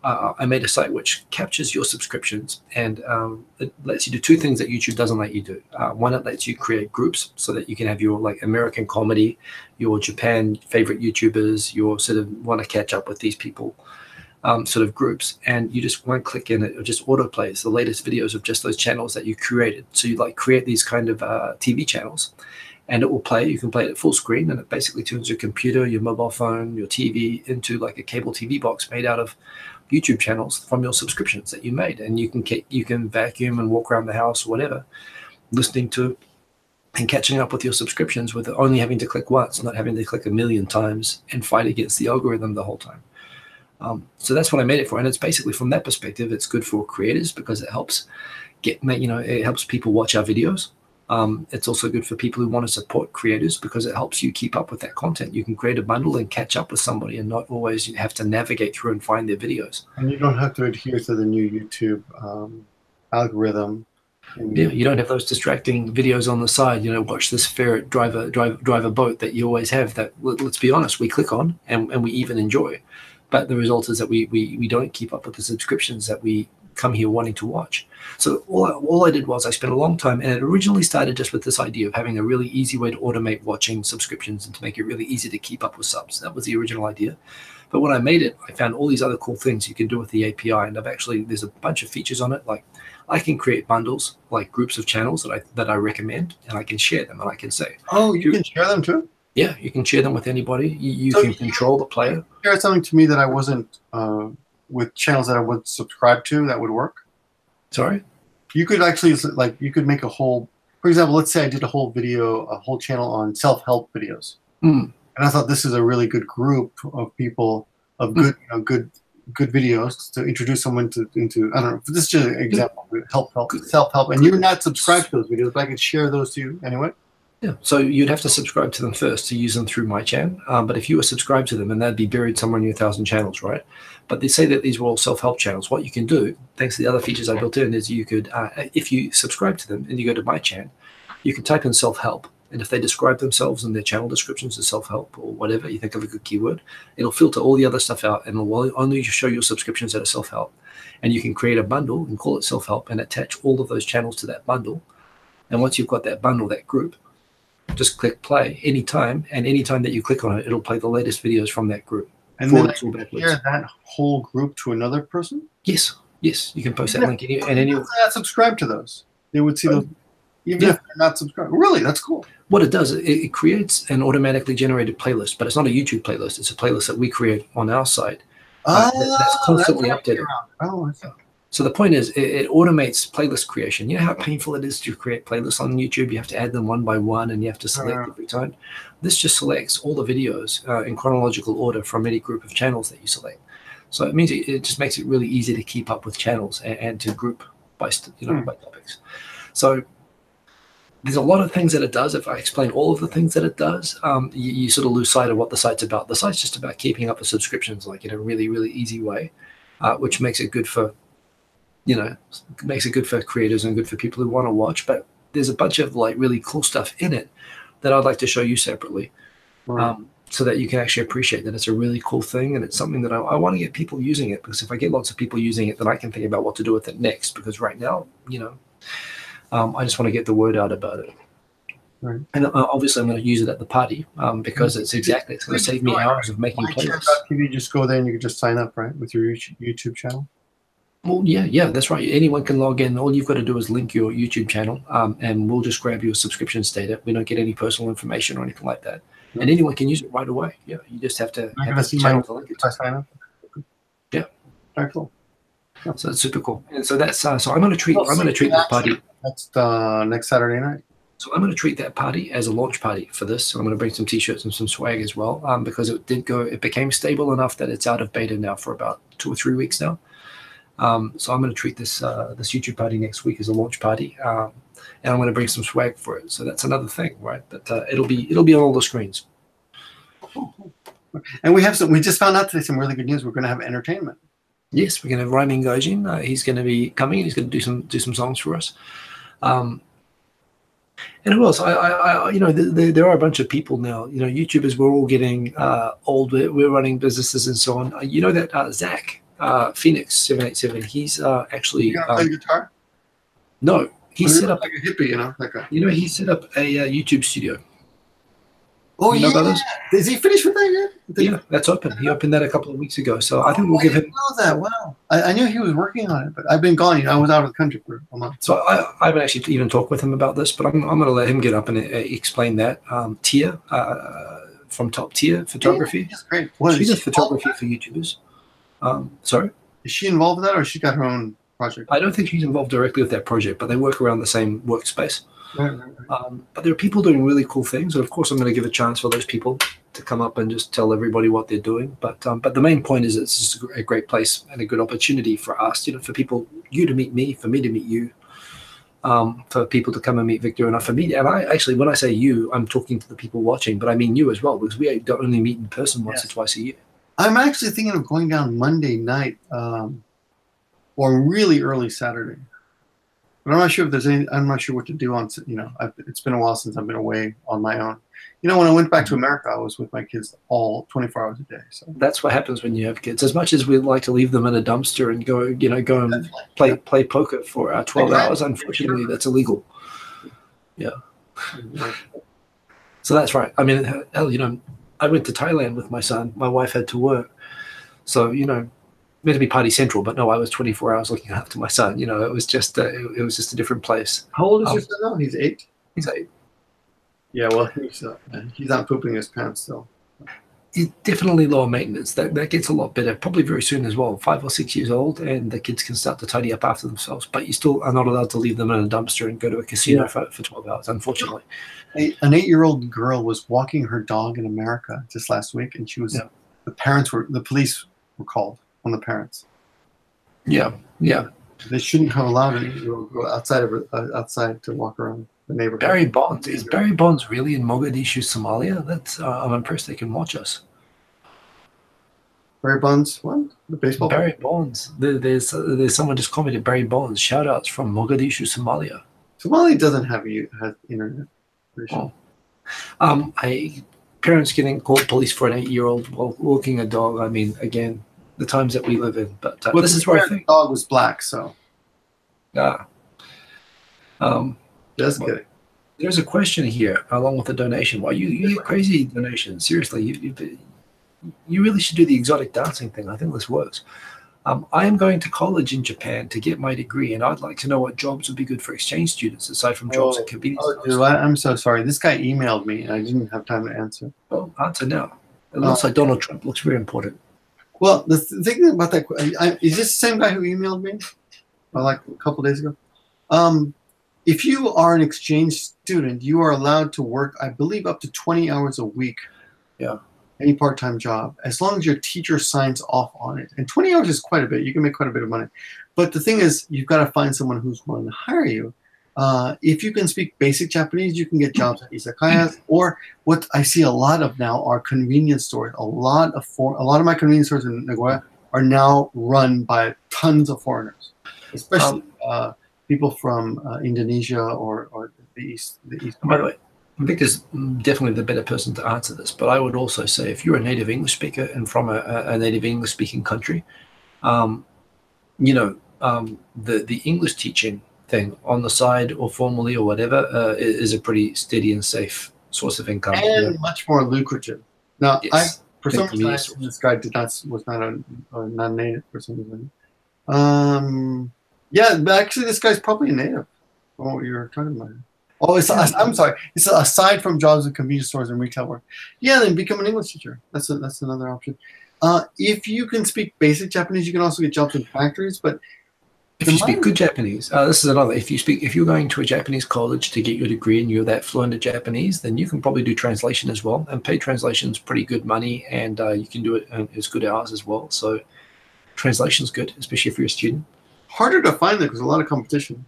I made a site which captures your subscriptions, and it lets you do two things that YouTube doesn't let you do. One, it lets you create groups so that you can have your like American comedy, your Japan favorite YouTubers, your sort of want to catch up with these people sort of groups, and you just one click in it just auto plays the latest videos of just those channels that you created. So you like create these kind of TV channels, and it will play. You can play it at full screen, and it basically turns your computer, your mobile phone, your TV into like a cable TV box made out of YouTube channels from your subscriptions that you made. And you can vacuum and walk around the house or whatever, listening to and catching up with your subscriptions with only having to click once, not having to click a million times and fight against the algorithm the whole time. So that's what I made it for. And it's basically from that perspective, it's good for creators because it helps it helps people watch our videos. It's also good for people who want to support creators because it helps you keep up with that content. You can create a bundle and catch up with somebody and not always have to navigate through and find their videos. And you don't have to adhere to the new YouTube algorithm. Yeah, you don't have those distracting videos on the side. You know, watch this ferret drive a boat that you always have. That, let's be honest, we click on and we even enjoy. But the result is that we don't keep up with the subscriptions that we come here wanting to watch. So all I did was I spent a long time, and it originally started just with this idea of having a really easy way to automate watching subscriptions and to make it really easy to keep up with subs. That was the original idea. But when I made it, I found all these other cool things you can do with the API, and there's a bunch of features on it. Like I can create bundles, like groups of channels that I recommend, and I can share them, and I can say, oh, you can share them too? Yeah, you can share them with anybody. You can control the player. Share something to me that I wasn't with channels that I would subscribe to that would work. Sorry? You could actually, like, you could make a whole, for example, let's say I did a whole channel on self-help videos. Mm. And I thought this is a really good group of people of good, good videos to introduce someone into, I don't know, this is just an example, self-help. And you're not subscribed to those videos, but I could share those to you anyway. Yeah, so you'd have to subscribe to them first to use them through my channel. But if you were subscribed to them, and they'd be buried somewhere in your 1,000 channels, right? But they say that these were all self-help channels. What you can do, thanks to the other features I built in, is you could, if you subscribe to them and you go to my channel, you can type in self-help. And if they describe themselves in their channel descriptions as self-help or whatever, you think of a good keyword, it'll filter all the other stuff out and will only show your subscriptions that are self-help. And you can create a bundle and call it self-help and attach all of those channels to that bundle. And once you've got that bundle, that group, just click play anytime, and anytime that you click on it, it'll play the latest videos from that group. And then share that whole group to another person? Yes, yes. You can post that link. And anyone not subscribed to those, they would see those, even if they're not subscribed. Really, that's cool. What it does, it creates an automatically generated playlist, but it's not a YouTube playlist. It's a playlist that we create on our site. That's constantly updated. So the point is, it automates playlist creation. You know how painful it is to create playlists on YouTube? You have to add them one by one, and you have to select every time. This just selects all the videos in chronological order from any group of channels that you select. So it means it just makes it really easy to keep up with channels and to group by by topics. So there's a lot of things that it does. If I explain all of the things that it does, you sort of lose sight of what the site's about. The site's just about keeping up with subscriptions, like in a really, really easy way, which makes it good for makes it good for creators and good for people who want to watch. But there's a bunch of like really cool stuff in it that I'd like to show you separately, so that you can actually appreciate that it's a really cool thing, and it's something that I want to get people using it, because if I get lots of people using it, then I can think about what to do with it next. Because right now, I just want to get the word out about it. Right. And obviously I'm going to use it at the party because it's going to save me hours of making playlists. You just go there and you can just sign up, right, with your YouTube channel. Well, yeah, that's right. Anyone can log in. All you've got to do is link your YouTube channel, and we'll just grab your subscriptions data. We don't get any personal information or anything like that. And anyone can use it right away. Yeah, you just have to have a channel to link it to. Sign up. Yeah. Very cool. Yeah. So that's super cool. And so that's so I'm going to treat that party. That's next Saturday night. So I'm going to treat that party as a launch party for this. So I'm going to bring some T-shirts and some swag as well, because it became stable enough that it's out of beta now for about 2 or 3 weeks now. So I'm going to treat this this YouTube party next week as a launch party, and I'm going to bring some swag for it. So that's another thing, right? But it'll be on all the screens. And we just found out today some really good news. We're going to have entertainment. Yes, we're going to have Rhyming Gojin. He's going to be coming, and he's going to do some songs for us. And who else? There are a bunch of people now. YouTubers. We're all getting old. We're running businesses and so on. You know that Zach. Phoenix 787. He's actually. You gonna play guitar? No, he set up like a hippie, like a. He set up a YouTube studio. Oh, you know about those? Is he finished with that yet? Yeah, that's open. He opened that a couple of weeks ago, so I think we'll give him. I know that. Wow, I knew he was working on it, but I've been gone. I was out of the country for a month. So I haven't actually even talked with him about this, but I'm going to let him get up and explain that. Tia from Top Tier Photography. That's great. She does photography for YouTubers. Sorry? Is she involved with that, or she got her own project? I don't think she's involved directly with that project, but they work around the same workspace. Right. But there are people doing really cool things, and of course I'm going to give a chance for those people to come up and just tell everybody what they're doing. But the main point is it's just a great place and a good opportunity for us, for people, you to meet me, for me to meet you, for people to come and meet Victor, and for me. And I actually, when I say you, I'm talking to the people watching, but I mean you as well, because we don't only meet in person once or twice a year. I'm actually thinking of going down Monday night or really early Saturday. But I'm not sure if there's any. I'm not sure what to do on. It's been a while since I've been away on my own. When I went back to America, I was with my kids all 24 hours a day. So that's what happens when you have kids. As much as we'd like to leave them in a dumpster and go and play poker for 12 hours, unfortunately, that's illegal. Yeah. So that's right. I mean, hell, I went to Thailand with my son. My wife had to work, so meant to be party central, but no, I was 24 hours looking after my son. It was just a different place. How old is your son now? He's 8. He's 8. Yeah, well, he's not pooping his pants still. definitely lower maintenance. That gets a lot better, probably very soon as well. 5 or 6 years old, and the kids can start to tidy up after themselves. But you still are not allowed to leave them in a dumpster and go to a casino for 12 hours, unfortunately. An 8-year-old girl was walking her dog in America just last week, and she was the police were called on the parents. Yeah. They shouldn't have allowed an 8-year-old girl outside to walk around the neighborhood. Barry Bonds. Is Barry Bonds really in Mogadishu, Somalia? That's I'm impressed they can watch us. Barry Bonds, what? The baseball? Barry Bonds. There's someone just commented Barry Bonds. Shout outs from Mogadishu, Somalia. Somalia doesn't have internet. Parents getting called police for an 8-year-old while walking a dog. I mean, again, the times that we live in. But this is where I think the dog was black, so. Just kidding. There's a question here along with the donation. Why you get crazy donations? Seriously, you really should do the exotic dancing thing. I think this works. I am going to college in Japan to get my degree, and I'd like to know what jobs would be good for exchange students aside from jobs at convenience stores. Dude, I'm so sorry. This guy emailed me, and I didn't have time to answer. Well, answer now. It looks like Donald Trump. Looks very important. Well, the thing about that is this the same guy who emailed me like a couple days ago? If you are an exchange student, you are allowed to work, I believe, up to 20 hours a week. Yeah. Any part-time job, as long as your teacher signs off on it. And 20 hours is quite a bit. You can make quite a bit of money. But the thing is, you've got to find someone who's willing to hire you. If you can speak basic Japanese, you can get jobs at izakayas. Or what I see a lot of now are convenience stores. A lot of my convenience stores in Nagoya are now run by tons of foreigners, especially people from Indonesia or the East. By the way, I think there's definitely the better person to answer this, but I would also say if you're a native English speaker and from a native English speaking country, the English teaching thing on the side or formally or whatever is a pretty steady and safe source of income. And much more lucrative. Now, yes. for some reason, this guy was not a non-native for some reason. Yeah, but actually, this guy's probably a native. What you were talking about. Oh, I'm sorry. It's aside from jobs at convenience stores and retail work. Yeah, then become an English teacher. That's another option. If you can speak basic Japanese, you can also get jobs in factories. But if you speak good Japanese, this is another. If you're going to a Japanese college to get your degree and you're that fluent in Japanese, then you can probably do translation as well. And paid translation is pretty good money, and you can do it as good hours as well. So translation is good, especially if you're a student. Harder to find though, because a lot of competition.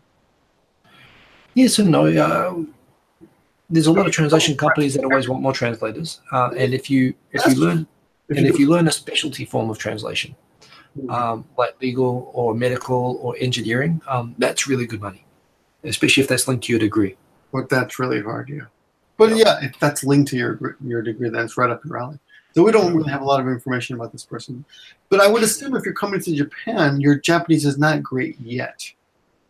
Yes and no. There's a lot of translation companies that always want more translators, and if you learn a specialty form of translation, like legal or medical or engineering, that's really good money, especially if that's linked to your degree. But that's really hard, yeah. But yeah, if that's linked to your degree, then it's right up your alley. So we don't really have a lot of information about this person, but I would assume if you're coming to Japan, your Japanese is not great yet.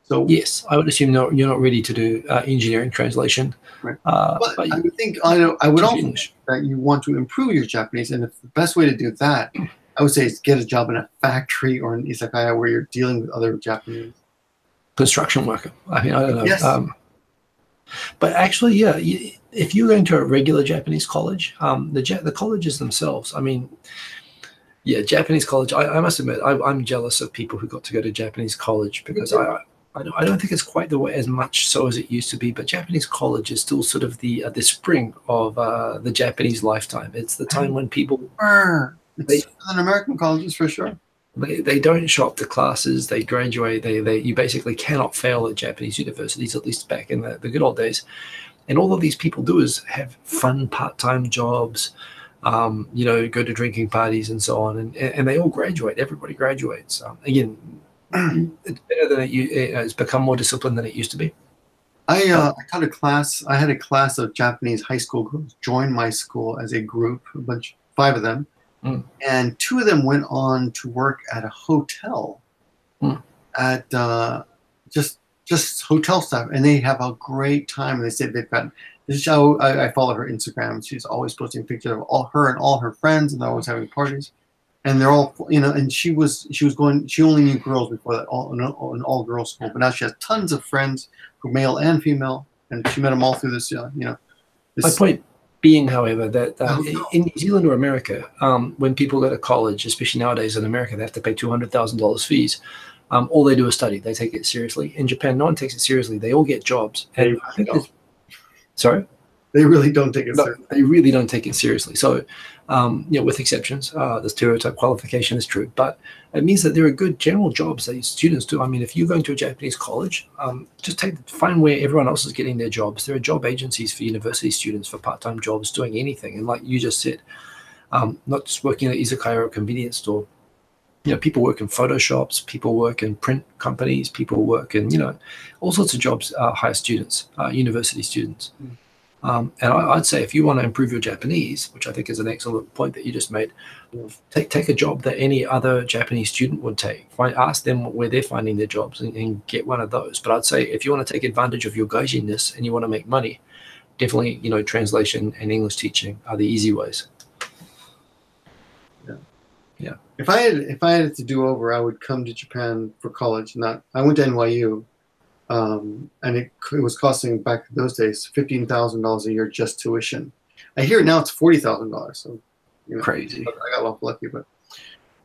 So yes, I would assume you're not ready to do engineering translation. Right. But I would think I would also think that you want to improve your Japanese, and if the best way to do that, I would say, is get a job in a factory or an izakaya where you're dealing with other Japanese. Construction worker. I mean, I don't know. Yes. But actually, yeah, if you're going to a regular Japanese college, the colleges themselves, I mean, yeah, Japanese college. I must admit, I'm jealous of people who got to go to Japanese college because I don't think it's quite the way as much so as it used to be, but Japanese college is still sort of the spring of the Japanese lifetime. It's the time when people it's than American colleges for sure. They don't show up to classes. They graduate. You basically cannot fail at Japanese universities, at least back in the good old days. And all of these people do is have fun part-time jobs, go to drinking parties and so on, and they all graduate. Everybody graduates. Again. It's better than it's become more disciplined than it used to be. I taught a class. I had a class of Japanese high school girls join my school as a group, 5 of them, and 2 of them went on to work at a hotel, at just hotel staff, and they have a great time. And they said they've got this. I follow her Instagram. She's always posting pictures of all her friends, and they're always having parties. And they're all, and she only knew girls before that, an all-girls school. But now she has tons of friends, male and female, and she met them all through this, My point Being, however, that Oh, no. in New Zealand or America, when people go to college, especially nowadays in America, they have to pay $200,000 fees. All they do is study. They take it seriously. In Japan, no one takes it seriously. They all get jobs. And I think sorry? They really don't take it No, seriously. they really don't take it seriously. So, with exceptions, the stereotype qualification is true, but it means that there are good general jobs that students do. I mean, if you're going to a Japanese college, just find where everyone else is getting their jobs. There are job agencies for university students for part-time jobs doing anything. And like you just said, not just working at izakaya or a convenience store. People work in Photoshops, people work in print companies, people work in, all sorts of jobs hire students, university students. And I'd say if you want to improve your Japanese, which I think is an excellent point that you just made, take a job that any other Japanese student would take. Ask them where they're finding their jobs and get one of those. But I'd say if you want to take advantage of your gaijin-ness and you want to make money, definitely, translation and English teaching are the easy ways. Yeah. If I had it to do over, I would come to Japan for college. I went to NYU. And it was costing back in those days $15,000 a year just tuition. I hear now it's $40,000. So crazy. I got lucky,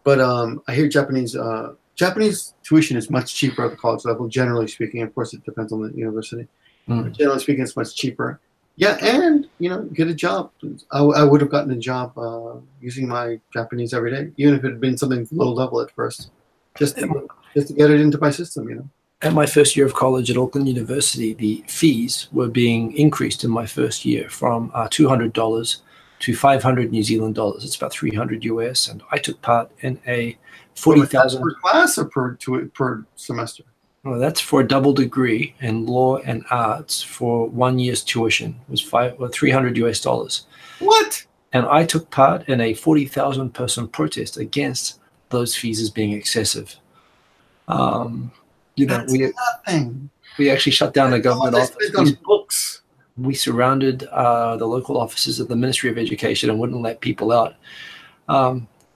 but I hear Japanese tuition is much cheaper at the college level. Generally speaking, of course, it depends on the university. But generally speaking, it's much cheaper. Yeah, and get a job. I would have gotten a job using my Japanese every day, even if it had been something low level at first, just to get it into my system. At my first year of college at Auckland University, the fees were being increased in my first year from $200 to 500 New Zealand dollars. It's about 300 US, and I took part in a 40,000 per class or per semester. Well, that's for a double degree in law and arts for 1 year's tuition. It was 300 US dollars. What? And I took part in a 40,000 person protest against those fees as being excessive. That's nothing. We actually shut down a government office. Books. We surrounded the local offices of the Ministry of Education and wouldn't let people out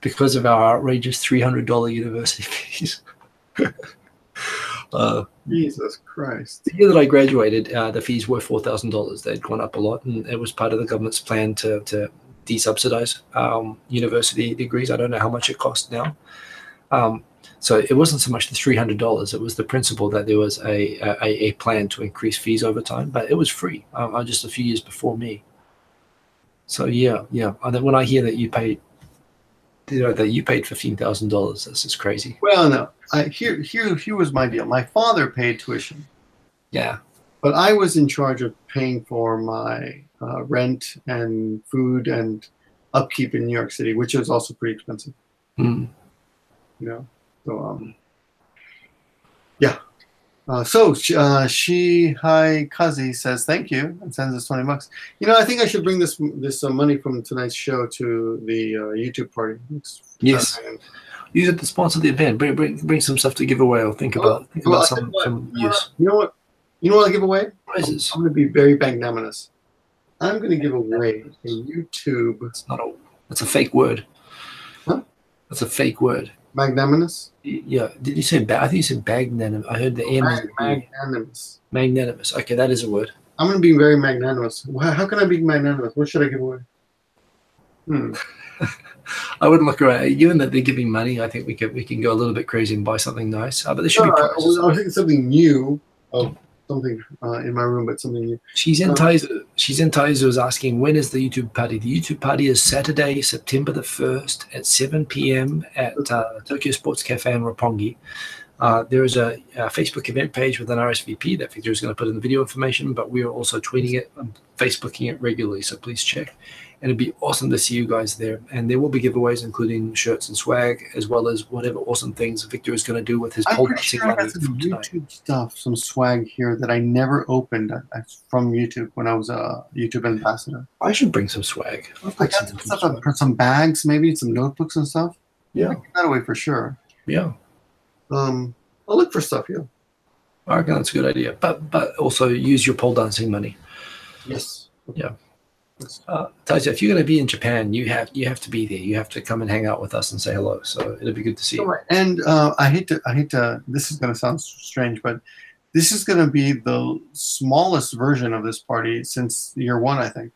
because of our outrageous $300 university fees. Jesus Christ. The year that I graduated, the fees were $4,000. They'd gone up a lot, and it was part of the government's plan to desubsidize university degrees. I don't know how much it costs now. So it wasn't so much the $300. It was the principle that there was a plan to increase fees over time, but it was free just a few years before me. So yeah. And then when I hear that you paid $15,000, that's just crazy. Well, no. Here was my deal. My father paid tuition. Yeah. But I was in charge of paying for my rent and food and upkeep in New York City, which is also pretty expensive. So yeah. So Shihai Kazi says thank you and sends us $20. I think I should bring this money from tonight's show to the YouTube party. Yes. Use it to sponsor the event. Bring some stuff to give away. Or think about some use. You know what I'll give away? Prizes. I'm going to be very magnanimous. I'm going to give away a YouTube. That's a fake word. Huh? That's a fake word. Magnanimous? Yeah. Did you say I think you said magnanimous. I heard the M. Magnanimous. Magnanimous. Okay, that is a word. I'm going to be very magnanimous. How can I be magnanimous? What should I give away? I wouldn't look around. Given that they're giving money, I think we can go a little bit crazy and buy something nice. But there should be prizes. I was thinking something new. Something in my room, but something new. Shizentaizu is asking, when is the YouTube party? The YouTube party is Saturday, September the 1st at 7 p.m. at Tokyo Sports Cafe in Roppongi. There is a Facebook event page with an RSVP that Victor is going to put in the video information, but we are also tweeting it and Facebooking it regularly, so please check. And it'd be awesome to see you guys there. And there will be giveaways, including shirts and swag, as well as whatever awesome things Victor is going to do with his pole dancing money. I got some YouTube stuff, some swag here that I never opened from YouTube when I was a YouTube ambassador. I should bring some swag. I got some stuff, some bags, maybe some notebooks and stuff. Yeah, I'll give that away for sure. Yeah. I'll look for stuff. Yeah. I reckon that's a good idea, but also use your pole dancing money. Yes. Yeah. Taisa, if you're going to be in Japan, you have to be there. You have to come and hang out with us and say hello. So it'll be good to see you. And I hate to. This is going to sound strange, but this is going to be the smallest version of this party since year one, I think.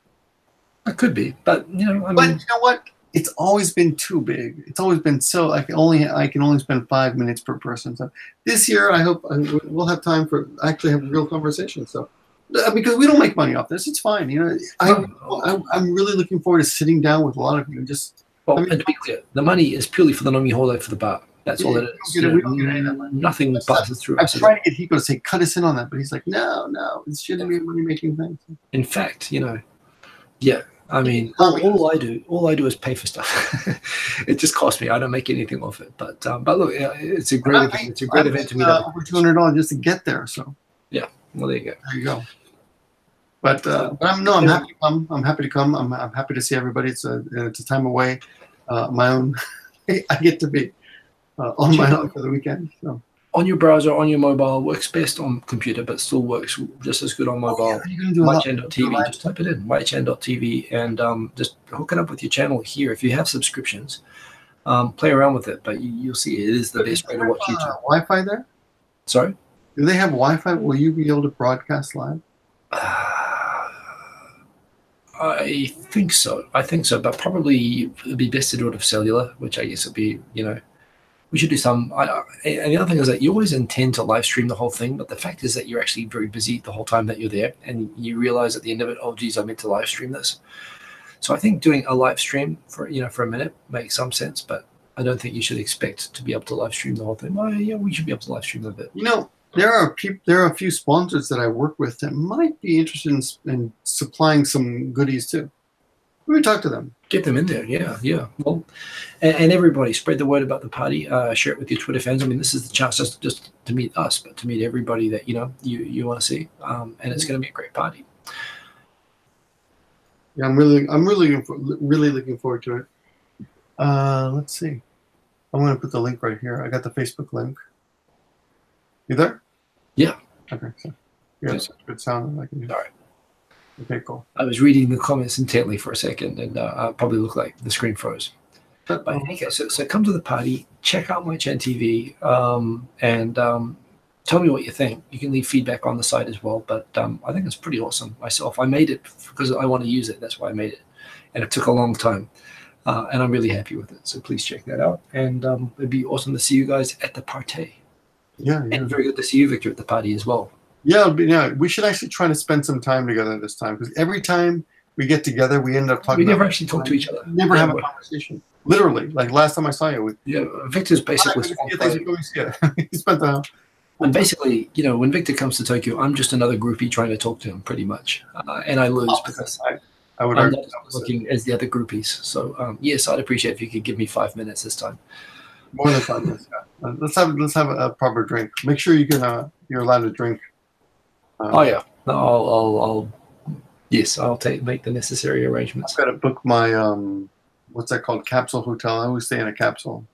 It could be, but you know, But you know what? It's always been too big. It's always been so I can only spend 5 minutes per person. So this year, I hope we'll have time for actually have a real conversation. So because we don't make money off this, it's fine. You know, I'm really looking forward to sitting down with a lot of you and just. Well, and to be clear, the money is purely for the Nomi Hole for the bar. That's all it is. We don't get any of that money. Nothing passes through us. I'm trying to get Hiko to say, cut us in on that, but he's like, no, it shouldn't be a money-making thing. In fact, you know, yeah, I mean, all I do is pay for stuff. It just costs me. I don't make anything off it. But look, it's a great event. It's a great event to meet up. Over $200 just to get there. So yeah, well, there you go. There you go. But I'm happy to come. I'm happy to come. I'm happy to see everybody. It's a time away. My own. I get to be on my own for the weekend. So. On your browser, on your mobile, works best on computer, but still works just as good on mobile. YChan.tv. Just type it in, YChan.tv, and just hook it up with your channel here. If you have subscriptions, play around with it. But you'll see it is the best way to watch YouTube. Wi-Fi there? Sorry? Do they have Wi-Fi? Will you be able to broadcast live? I think so. But probably it'd be best to do it with cellular, which I guess would be, you know, we should do some. And the other thing is that you always intend to live stream the whole thing, but the fact is that you're actually very busy the whole time that you're there, and you realize at the end of it, oh, geez, I meant to live stream this. So I think doing a live stream for a minute makes some sense, but I don't think you should expect to be able to live stream the whole thing. Well, yeah, we should be able to live stream a bit. You know, there are a few sponsors that I work with that might be interested in supplying some goodies too. We talk to them. Get them in there, yeah. Well, and everybody, spread the word about the party. Share it with your Twitter fans. I mean, this is the chance just to meet us, but to meet everybody that you want to see. And it's going to be a great party. Yeah, I'm really looking forward to it. Let's see. I'm going to put the link right here. I got the Facebook link. You there? Yeah. Okay. So you have such good sound. I can hear. All right. Okay, cool. I was reading the comments intently for a second, and I probably looked like the screen froze. But okay, so come to the party, check out my Chan TV, and tell me what you think. You can leave feedback on the site as well, but I think it's pretty awesome myself. I made it because I want to use it. That's why I made it, and it took a long time, and I'm really happy with it. So please check that out, and it'd be awesome to see you guys at the party. Yeah. And very good to see you, Victor, at the party as well. Yeah, we should actually try to spend some time together this time, because every time we get together, we end up talking. We never actually talk to each other. Never have a conversation. Literally, like last time I saw you. Victor's basically. He spent the. And basically, when Victor comes to Tokyo, I'm just another groupie trying to talk to him, pretty much, and I lose because I'm not looking as the other groupies. So yes, I'd appreciate if you could give me 5 minutes this time. More than 5 minutes. Yeah. Let's have a proper drink. Make sure you can you're allowed to drink. Oh yeah, no, I'll make the necessary arrangements. I've got to book my what's that called? Capsule hotel. I always stay in a capsule.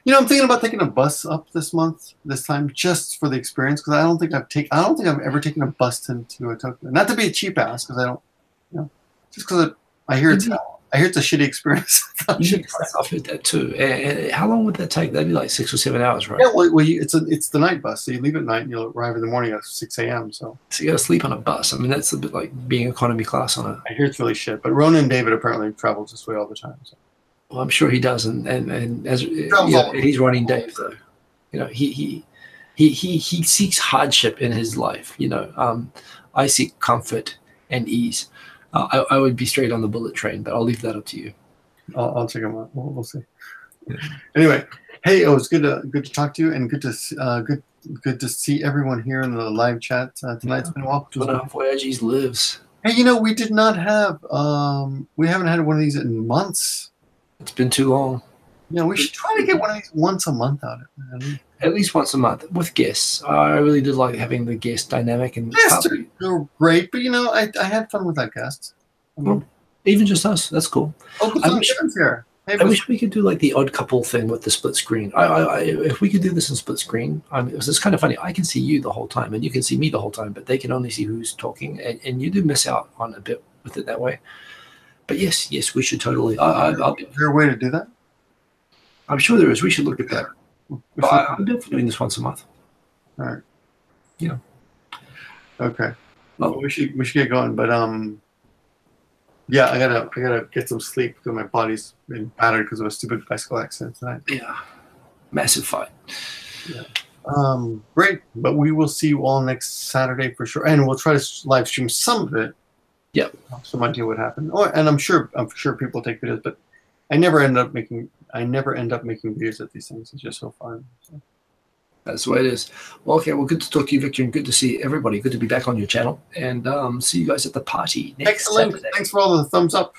I'm thinking about taking a bus up this time, just for the experience, because I don't think I've ever taken a bus to Tokyo. Not to be a cheap ass, because I don't, just because I hear it's a shitty experience. I've heard that too. And how long would that take? That'd be like 6 or 7 hours, right? Yeah, well, it's the night bus, so you leave at night and you'll arrive in the morning at 6 a.m. So you got to sleep on a bus. I mean, that's a bit like being economy class on it. I hear it's really shit, but Ronan and David apparently travel this way all the time. So. Well, I'm sure he does, and as he's running Dave though, he seeks hardship in his life. I seek comfort and ease. I would be straight on the bullet train, but I'll leave that up to you. I'll check him out. We'll see. Yeah. Anyway, hey, it was good to talk to you, and good to see everyone here in the live chat tonight. It's been a while. Oyajis lives. Hey, we did not have we haven't had one of these in months. It's been too long. Yeah, we should try to get one of these once a month out of it, man. At least once a month with guests. I really did like having the guest dynamic. And guests are great, but I had fun with that guest. Well, even just us, that's cool. I wish we could do like the odd couple thing with the split screen. If we could do this in split screen, it's kind of funny. I can see you the whole time, and you can see me the whole time, but they can only see who's talking, and you do miss out on a bit with it that way. But yes, we should totally. Is there a way to do that? I'm sure there is. We should look at that. But I'm definitely doing this once a month. All right. Yeah. Okay. Well, we should get going, but Yeah, I gotta get some sleep because my body's been battered because of a stupid bicycle accident tonight. Yeah, massive fight. Yeah. Great, but we will see you all next Saturday for sure, and we'll try to live stream some of it. Yep. Some idea what happened. Oh, and I'm sure people take videos, but I never end up making videos at these things. It's just so fun. So. That's the way it is. Well, okay. Well, good to talk to you, Victor, and good to see everybody. Good to be back on your channel, and see you guys at the party next Saturday. Thanks for all the thumbs up.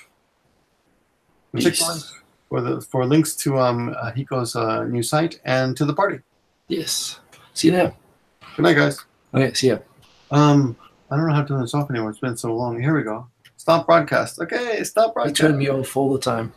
For links to Hiko's new site and to the party. Yes. See you now. Good night, guys. Okay. See ya. I don't know how to turn this off anymore. It's been so long. Here we go. Stop broadcast. Okay, stop broadcast. You turn me off all the time.